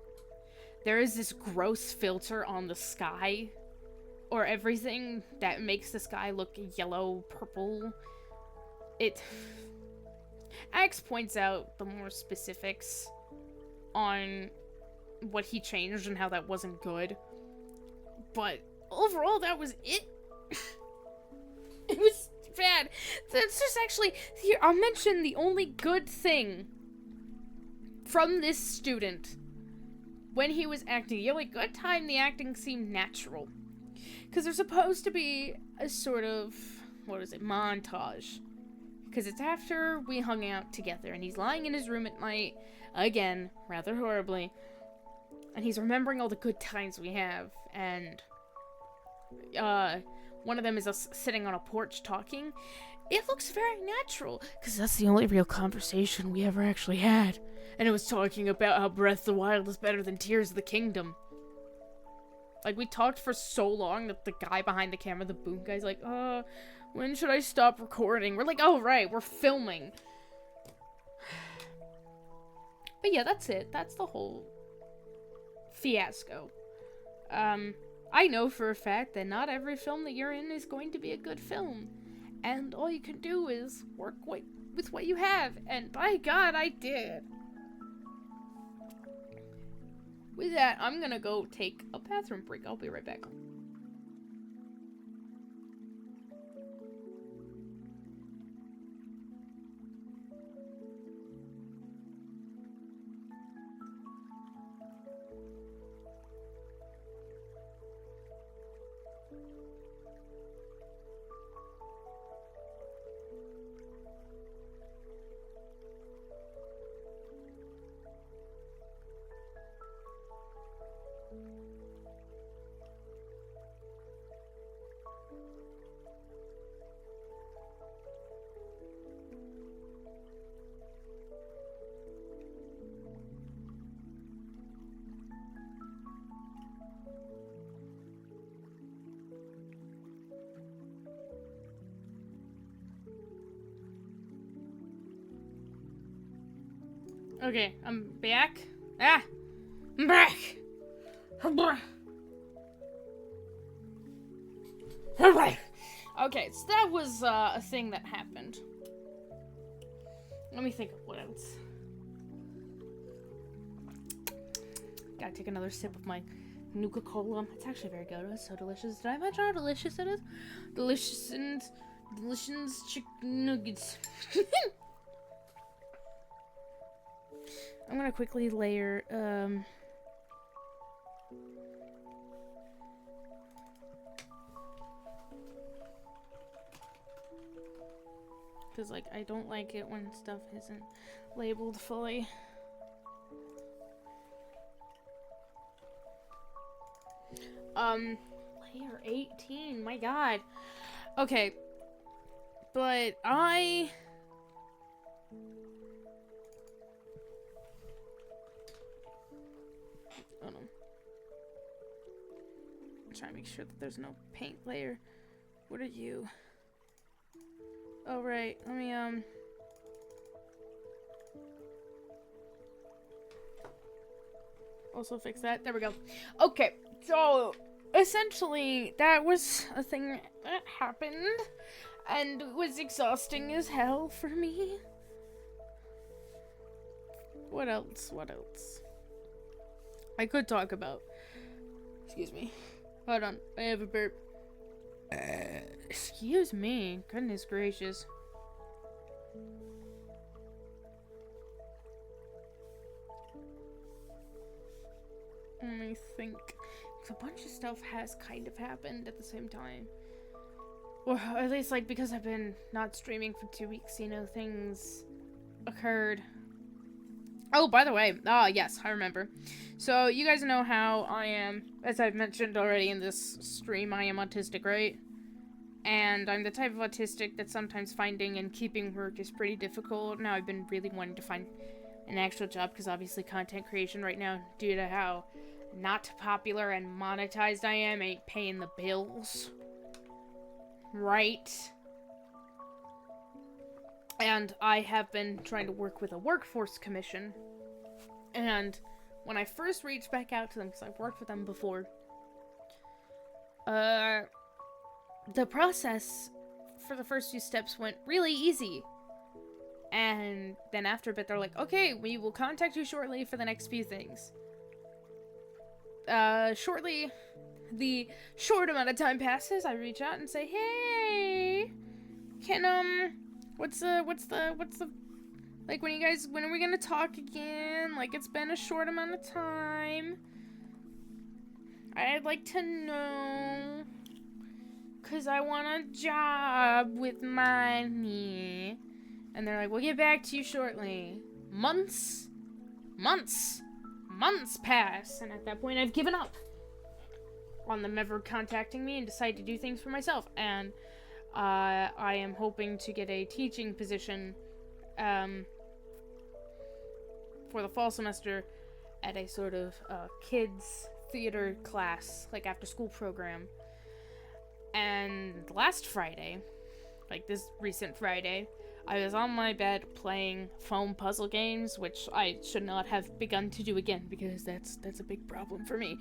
there is this gross filter on the sky, or everything, that makes the sky look yellow, purple. Alex points out the more specifics on what he changed and how that wasn't good. But overall, that was it. It was bad. That's just actually... Here, I'll mention the only good thing from this student. When he was acting, the only good time the acting seemed natural. Because there's supposed to be a sort of... What is it? Montage. Because it's after we hung out together. And he's lying in his room at night. Again, rather horribly. And he's remembering all the good times we have. And... one of them is us sitting on a porch talking. It looks very natural, because that's the only real conversation we ever actually had. And it was talking about how Breath of the Wild is better than Tears of the Kingdom. Like, we talked for so long that the guy behind the camera, the boom guy's like, when should I stop recording? We're like, oh, right, we're filming. But yeah, that's it. That's the whole fiasco. I know for a fact that not every film that you're in is going to be a good film. And all you can do is work with what you have. And by God, I did. With that, I'm gonna go take a bathroom break. I'll be right back. Okay, I'm back. I'm back. Okay, so that was a thing that happened. Let me think of what else. Gotta take another sip of my Nuka-Cola. It's actually very good. It's so delicious. Did I mention how delicious it is? Delicious chicken nuggets. I'm gonna quickly layer, because, like, I don't like it when stuff isn't labeled fully. Layer 18, my God. Okay, but I... Oh no. Try to make sure that there's no paint layer. What are you? Oh right, let me also fix that. There we go. Okay, so essentially that was a thing that happened and it was exhausting as hell for me. What else? I could talk about. Excuse me. Hold on. I have a burp. Excuse me. Goodness gracious. Let me think. A bunch of stuff has kind of happened at the same time. Or at least, like, because I've been not streaming for 2 weeks, you know, things occurred. Oh, by the way, yes, I remember. So, you guys know how I am, as I've mentioned already in this stream, I am autistic, right? And I'm the type of autistic that sometimes finding and keeping work is pretty difficult. Now, I've been really wanting to find an actual job, because obviously content creation right now, due to how not popular and monetized I am, ain't paying the bills. Right? And I have been trying to work with a workforce commission. And when I first reached back out to them, because I've worked with them before, the process for the first few steps went really easy. And then after a bit, they're like, okay, we will contact you shortly for the next few things. Shortly, the short amount of time passes, I reach out and say, hey, can, what's the, like, when are we gonna talk again? Like, it's been a short amount of time. I'd like to know, 'cause I want a job with money. And they're like, we'll get back to you shortly. Months pass, and at that point I've given up on them ever contacting me and decide to do things for myself. And I am hoping to get a teaching position for the fall semester at a sort of kids theater class, like after school program. And last Friday, like this recent Friday, I was on my bed playing foam puzzle games, which I should not have begun to do again, because that's a big problem for me.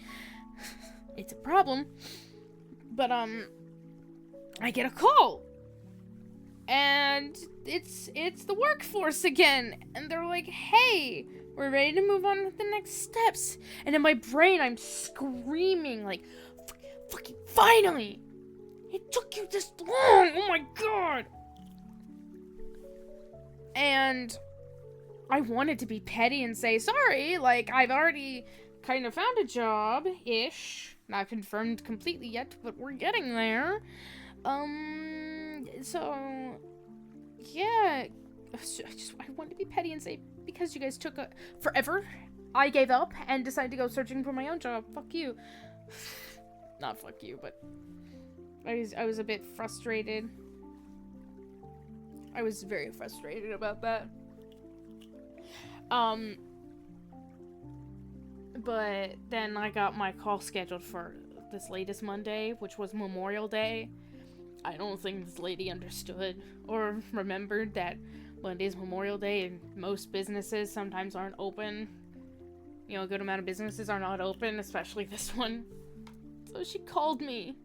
It's a problem. But I get a call. And it's the workforce again. And they're like, "Hey, we're ready to move on with the next steps." And in my brain I'm screaming like, "Fucking finally! It took you this long! Oh my god!" And I wanted to be petty and say, sorry, like, I've already kind of found a job-ish. Not confirmed completely yet, but we're getting there. So, yeah. I wanted to be petty and say, because you guys took forever, I gave up and decided to go searching for my own job. Fuck you. Not fuck you, but I was a bit frustrated. I was very frustrated about that. But then I got my call scheduled for this latest Monday, which was Memorial Day. I don't think this lady understood or remembered that Monday's Memorial Day and most businesses sometimes aren't open. You know, a good amount of businesses are not open, especially this one. So she called me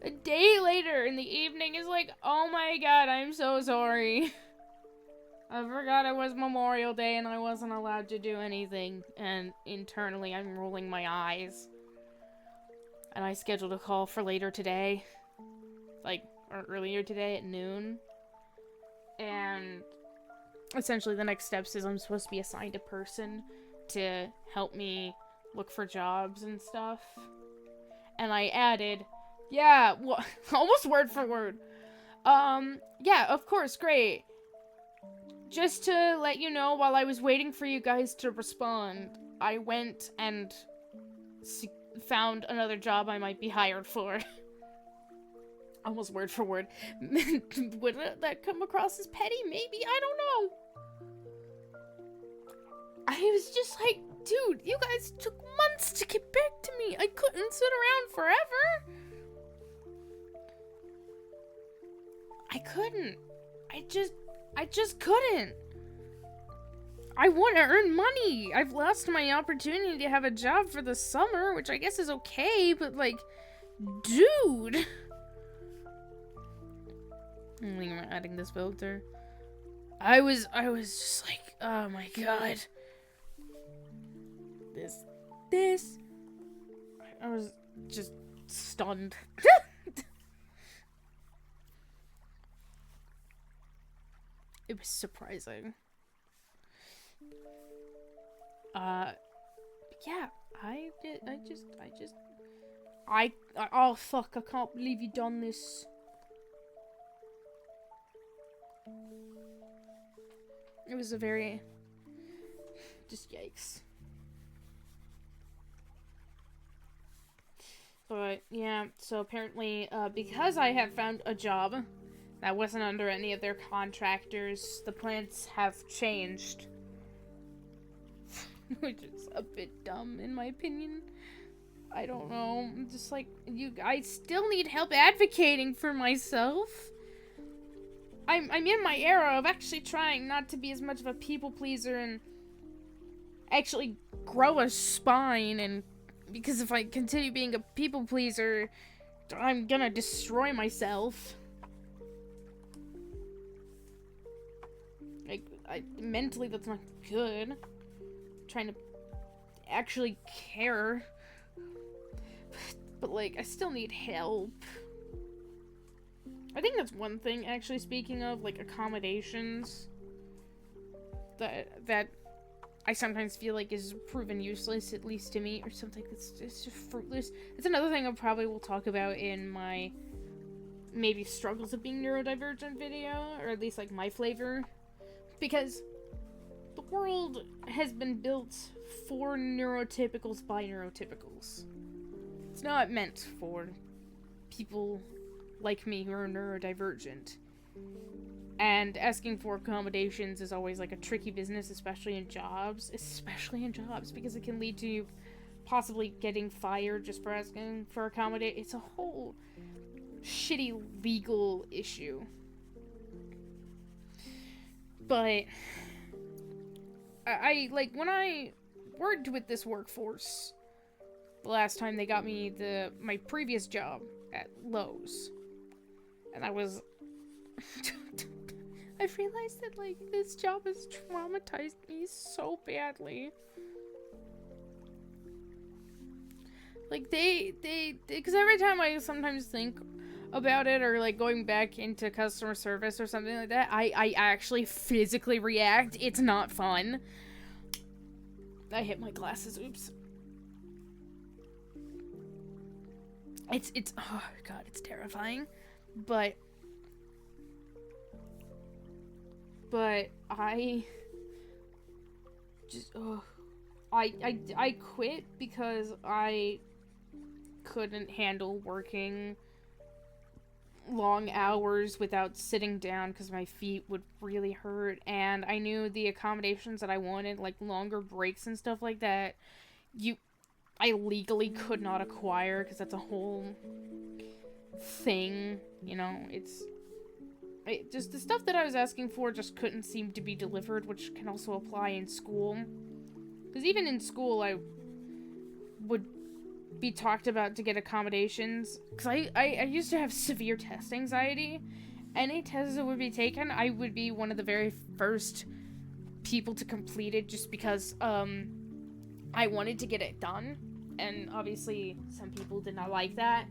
a day later in the evening, is like, "Oh my god, I'm so sorry. I forgot it was Memorial Day and I wasn't allowed to do anything." And internally, I'm rolling my eyes. And I scheduled a call for later today. Like, or earlier today at noon. And essentially the next steps is I'm supposed to be assigned a person to help me look for jobs and stuff. And I added, yeah, well, almost word for word. Yeah, of course, great. Just to let you know, while I was waiting for you guys to respond, I went and found another job I might be hired for. Almost word for word. Would that come across as petty? Maybe, I don't know. I was just like, dude, you guys took months to get back to me. I couldn't sit around forever. I couldn't. I just couldn't. I want to earn money. I've lost my opportunity to have a job for the summer, which I guess is okay, but like, dude. I think I'm adding this filter. I was just like, oh my god. This. I was just stunned. It was surprising. Yeah, oh fuck, I can't believe you done this. It was a very... just yikes. But, yeah, so apparently, because I have found a job that wasn't under any of their contractors, the plans have changed. Which is a bit dumb, in my opinion. I don't know. I'm just like, I still need help advocating for myself. I'm in my era of actually trying not to be as much of a people pleaser and actually grow a spine, and because if I continue being a people pleaser, I'm gonna destroy myself. Like, mentally that's not good. I'm trying to actually care. But like, I still need help. I think that's one thing, actually, speaking of, like, accommodations, that I sometimes feel like is proven useless, at least to me, or something that's just fruitless. It's another thing I probably will talk about in my maybe struggles of being neurodivergent video, or at least, like, my flavor. Because the world has been built for neurotypicals by neurotypicals. It's not meant for people like me who are neurodivergent. And asking for accommodations is always like a tricky business, especially in jobs. Because it can lead to you possibly getting fired just for asking for accommodate. It's a whole shitty legal issue. But I like, when I worked with this workforce the last time they got me my previous job at Lowe's, and I was I realized that, like, this job has traumatized me so badly. Like, because every time I sometimes think about it, or, like, going back into customer service or something like that, I actually physically react. It's not fun. I hit my glasses, oops. It's, oh god, it's terrifying. But I just, I quit because I couldn't handle working long hours without sitting down because my feet would really hurt, and I knew the accommodations that I wanted, like longer breaks and stuff like that, I legally could not acquire, because that's a whole thing, you know. Just the stuff that I was asking for just couldn't seem to be delivered, which can also apply in school. Because even in school, I would be talked about to get accommodations. Because I used to have severe test anxiety. Any tests that would be taken, I would be one of the very first people to complete it, just because I wanted to get it done. And obviously, some people did not like that.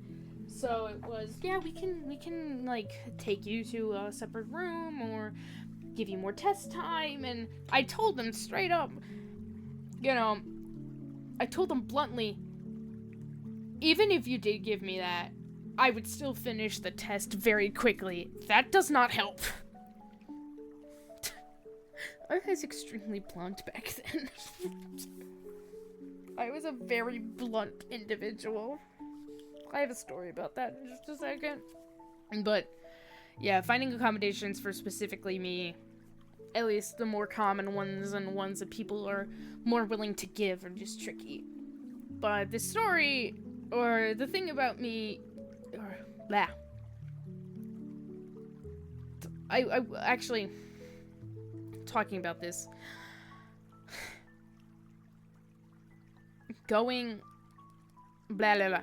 So it was, yeah, we can like take you to a separate room or give you more test time. And I told them straight up, you know, I told them bluntly, even if you did give me that, I would still finish the test very quickly. That does not help. I was extremely blunt back then. I was a very blunt individual. I have a story about that in just a second. But, yeah, finding accommodations for specifically me, at least the more common ones and ones that people are more willing to give, are just tricky. But the story, or the thing about me, or, blah. I actually, talking about this, going, blah, blah, blah.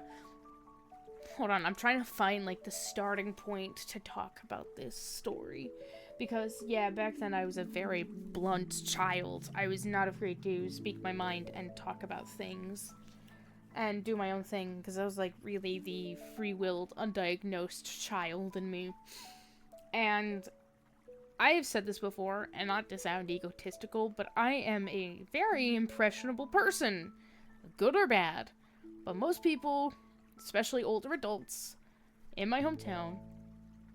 Hold on, I'm trying to find, like, the starting point to talk about this story. Because, yeah, back then I was a very blunt child. I was not afraid to speak my mind and talk about things. And do my own thing, because I was, like, really the free-willed, undiagnosed child in me. And I have said this before, and not to sound egotistical, but I am a very impressionable person. Good or bad. But most people, especially older adults in my hometown,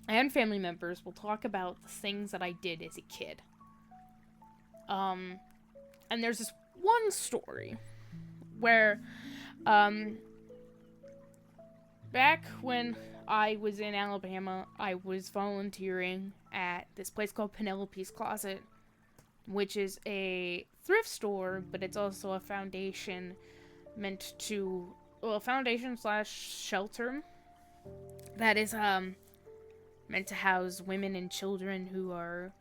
and family members will talk about the things that I did as a kid. And there's this one story where, back when I was in Alabama, I was volunteering at this place called Penelope's Closet, which is a thrift store, but it's also a foundation foundation slash shelter that is, meant to house women and children who are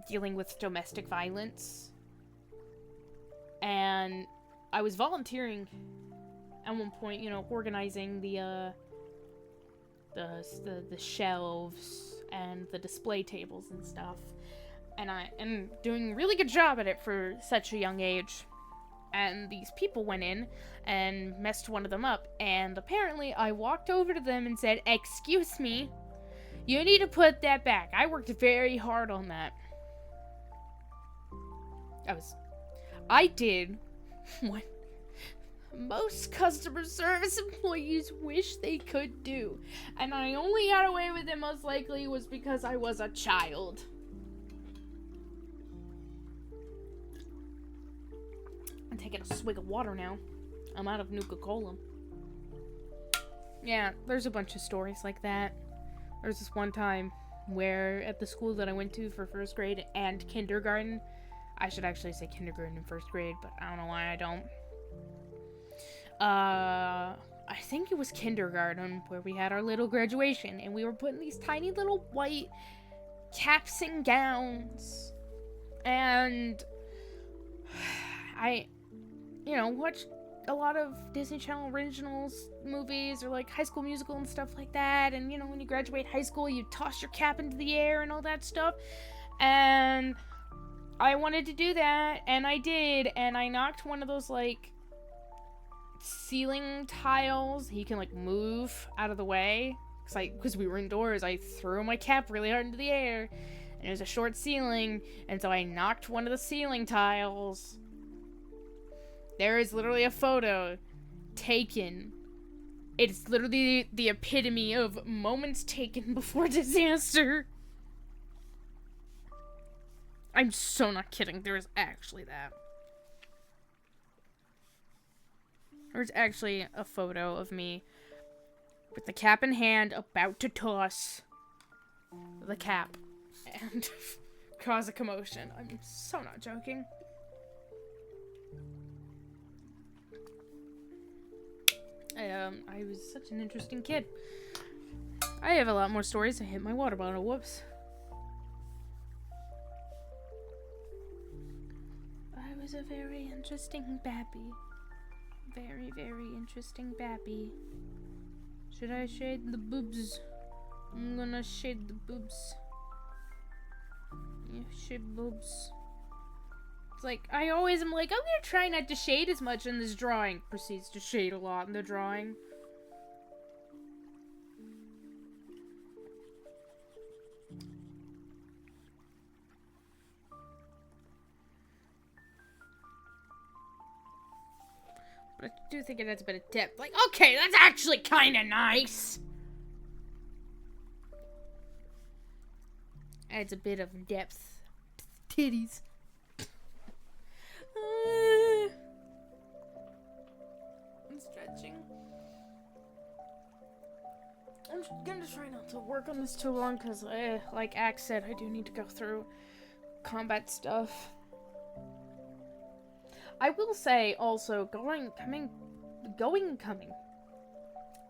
dealing with domestic violence. And I was volunteering at one point, organizing the shelves and the display tables and stuff. And I am doing a really good job at it for such a young age. And these people went in and messed one of them up. And apparently I walked over to them and said, "Excuse me, you need to put that back. I worked very hard on that." I did what most customer service employees wish they could do. And I only got away with it most likely was because I was a child. I'm taking a swig of water now. I'm out of Nuka-Cola. Yeah, there's a bunch of stories like that. There's this one time where at the school that I went to for first grade and kindergarten, I should actually say kindergarten and first grade, but I don't know why I don't. I think it was kindergarten where we had our little graduation and we were putting these tiny little white caps and gowns. And I watched a lot of Disney Channel originals movies or like High School Musical and stuff like that. And when you graduate high school, you toss your cap into the air and all that stuff. And I wanted to do that, and I did, and I knocked one of those like ceiling tiles you can like move out of the way. Because we were indoors, I threw my cap really hard into the air, and it was a short ceiling, and so I knocked one of the ceiling tiles. There is literally a photo taken. It's literally the epitome of moments taken before disaster. I'm so not kidding. There is actually that. There's actually a photo of me with the cap in hand about to toss the cap and cause a commotion. I'm so not joking. I was such an interesting kid. I have a lot more stories. I hit my water bottle. Whoops. I was a very interesting babby. Very, very interesting babby. Should I shade the boobs? I'm gonna shade the boobs. Yeah, shade boobs. It's like, I always am like, I'm gonna try not to shade as much in this drawing. Proceeds to shade a lot in the drawing. But I do think it adds a bit of depth. Like, okay, that's actually kind of nice. Adds a bit of depth. Titties. I'm stretching. I'm gonna try not to work on this too long because, like Axe said, I do need to go through combat stuff. I will say also, going, coming.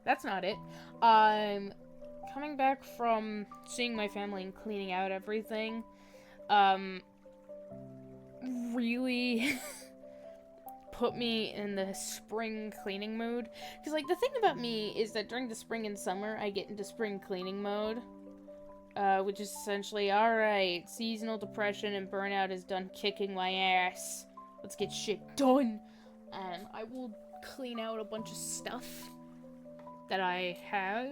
That's not it. Coming back from seeing my family and cleaning out everything, really put me in the spring cleaning mood. Because, like, the thing about me is that during the spring and summer, I get into spring cleaning mode. Which is essentially, alright, seasonal depression and burnout is done kicking my ass. Let's get shit done. And I will clean out a bunch of stuff that I have.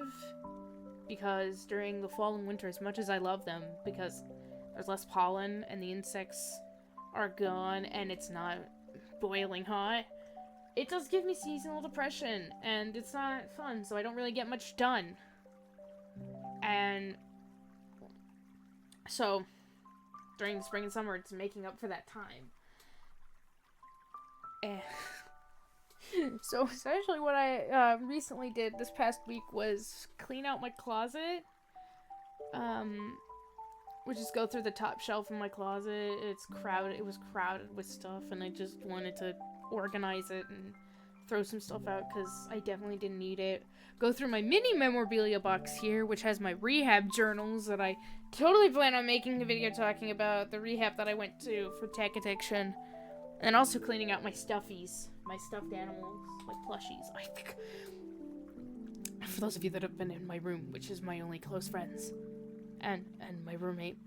Because during the fall and winter, as much as I love them, because there's less pollen and the insects are gone and it's not boiling hot, it does give me seasonal depression and it's not fun, so I don't really get much done. And So, during the spring and summer, it's making up for that time. And so, essentially what I recently did this past week was clean out my closet. Which is go through the top shelf in my closet. It's crowded. It was crowded with stuff, and I just wanted to organize it and throw some stuff out because I definitely didn't need it. Go through my mini memorabilia box here, which has my rehab journals that I totally plan on making a video talking about the rehab that I went to for tech addiction. And also cleaning out my stuffies, my stuffed animals, my plushies. I think, for those of you that have been in my room, which is my only close friends, and my roommate,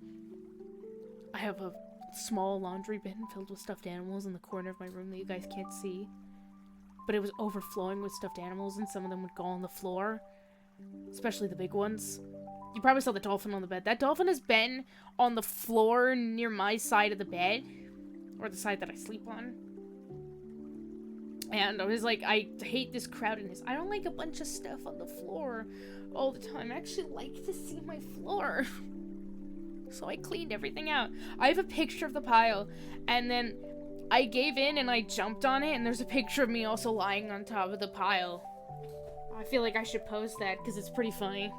I have a small laundry bin filled with stuffed animals in the corner of my room that you guys can't see. But it was overflowing with stuffed animals, and some of them would go on the floor. Especially the big ones. You probably saw the dolphin on the bed. That dolphin has been on the floor near my side of the bed. Or the side that I sleep on. And I was like, I hate this crowdedness. I don't like a bunch of stuff on the floor all the time. I actually like to see my floor. So I cleaned everything out. I have a picture of the pile. And then I gave in and I jumped on it. And there's a picture of me also lying on top of the pile. I feel like I should post that because it's pretty funny.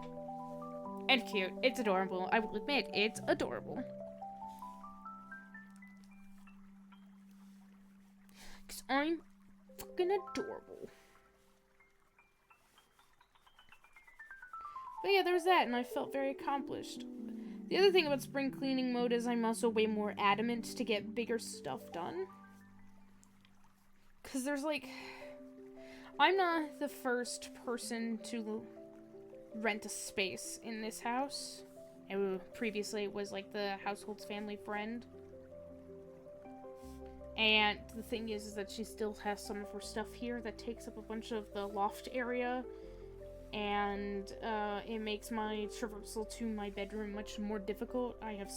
And cute. It's adorable. I will admit, it's adorable. Because I'm fucking adorable. But yeah, there was that, and I felt very accomplished. The other thing about spring cleaning mode is I'm also way more adamant to get bigger stuff done. Because there's like... I'm not the first person to rent a space in this house. Previously, it was like the household's family friend. And the thing is that she still has some of her stuff here that takes up a bunch of the loft area. And it makes my traversal to my bedroom much more difficult. I have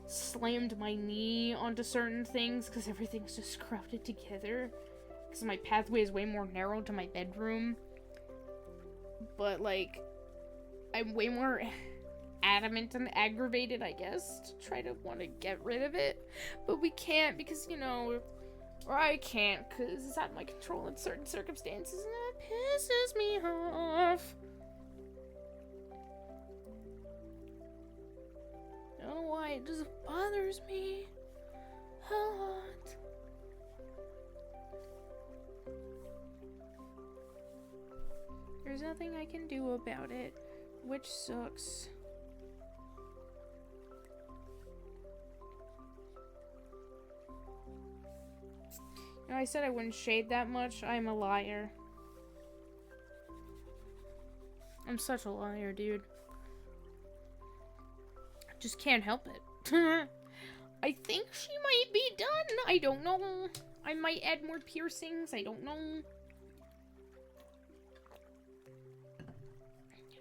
slammed my knee onto certain things because everything's just crowded together. Because my pathway is way more narrow to my bedroom. But, like, I'm way more adamant and aggravated, I guess, to try to want to get rid of it. But we can't because, you know, or I can't because it's out of my control in certain circumstances, and that pisses me off. I don't know why, it just bothers me a lot. There's nothing I can do about it, which sucks. You know, I said I wouldn't shade that much. I'm a liar. I'm such a liar, dude. I just can't help it. I think she might be done. I don't know. I might add more piercings. I don't know.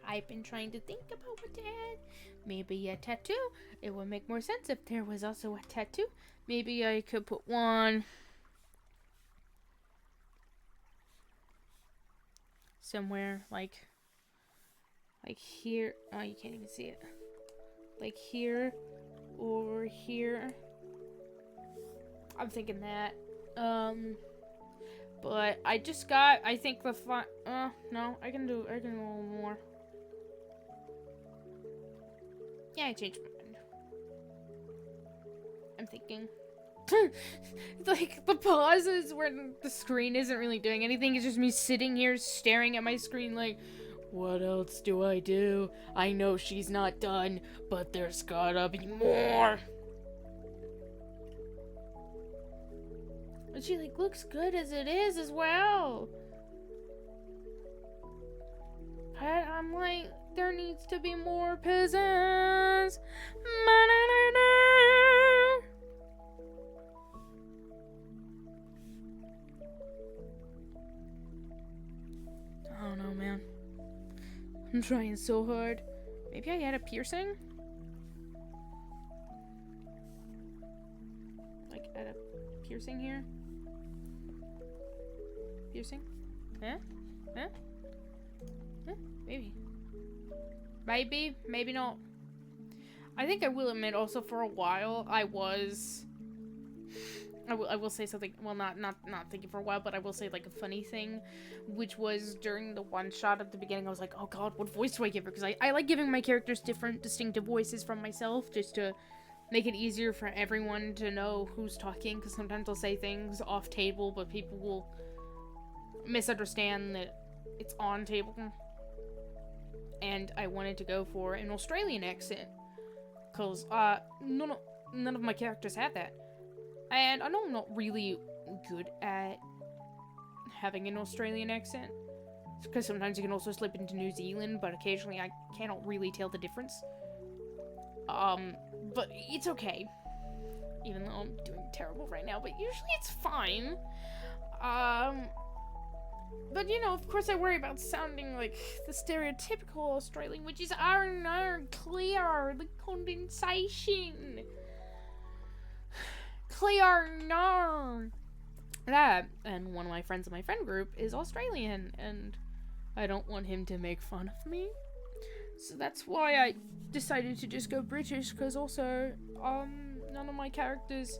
I've been trying to think about what to add. Maybe a tattoo. It would make more sense if there was also a tattoo. Maybe I could put one somewhere like here. Oh, you can't even see it. Like here or here. I'm thinking that. But I just got, I think the no, I can do a little more. Yeah, I changed my mind. I'm thinking. Like, the pauses where the screen isn't really doing anything. It's just me sitting here staring at my screen like, what else do I do? I know she's not done, but there's gotta be more. And she, like, looks good as it is as well. I'm like, there needs to be more pizzazz. I don't know, man. I'm trying so hard. Maybe I had a piercing? Like, add a piercing here? Piercing? Huh? Huh? Huh? Maybe. Maybe. Maybe not. I think I will admit also for a while I will say something, well, not thinking for a while, but I will say, like, a funny thing, which was during the one-shot at the beginning, I was like, oh god, what voice do I give her? Because I like giving my characters different, distinctive voices from myself, just to make it easier for everyone to know who's talking, because sometimes I'll say things off-table, but people will misunderstand that it's on-table. And I wanted to go for an Australian accent, because, none of my characters had that. And I know I'm not really good at having an Australian accent, because sometimes you can also slip into New Zealand, but occasionally I cannot really tell the difference. But it's okay. Even though I'm doing terrible right now, but usually it's fine. But you know, of course I worry about sounding like the stereotypical Australian, which is clear, the condensation. Clear, no. That, and one of my friends in my friend group is Australian, and I don't want him to make fun of me. So that's why I decided to just go British, because also, none of my characters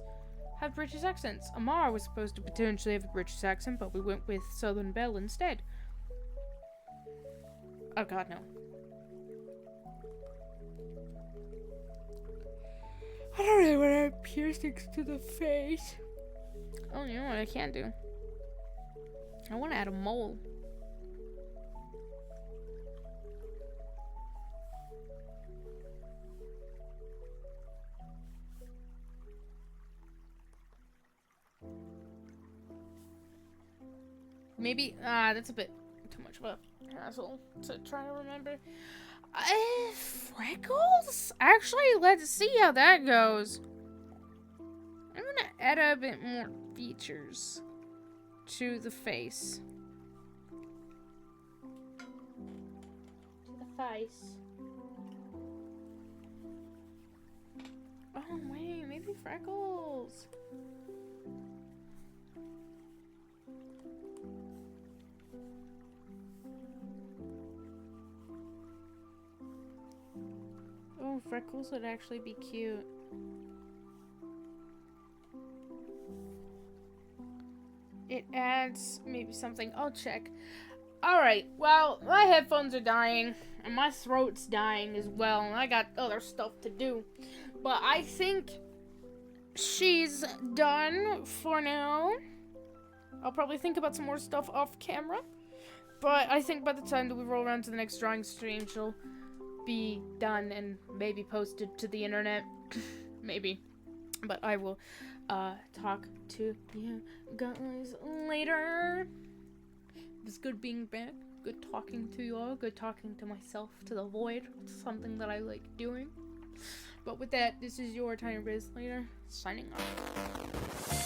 have British accents. Amara was supposed to potentially have a British accent, but we went with Southern Belle instead. Oh god, no. I don't really want to have piercings to the face. Oh, you know what I can do? I want to add a mole. Maybe, that's a bit too much of a hassle to try to remember. Freckles? Actually, let's see how that goes. I'm gonna add a bit more features to the face. To the face. Oh, wait, maybe freckles. Oh, freckles would actually be cute. It adds maybe something. I'll check. Alright, well, my headphones are dying, and my throat's dying as well, and I got other stuff to do. But I think she's done for now. I'll probably think about some more stuff off camera. But I think by the time that we roll around to the next drawing stream, she'll be done and maybe posted to the internet. Maybe. But I will talk to you guys later. It was good being back. Good talking to you all. Good talking to myself, to the void. It's something that I like doing. But with that, this is your Tiny Riz later, signing off.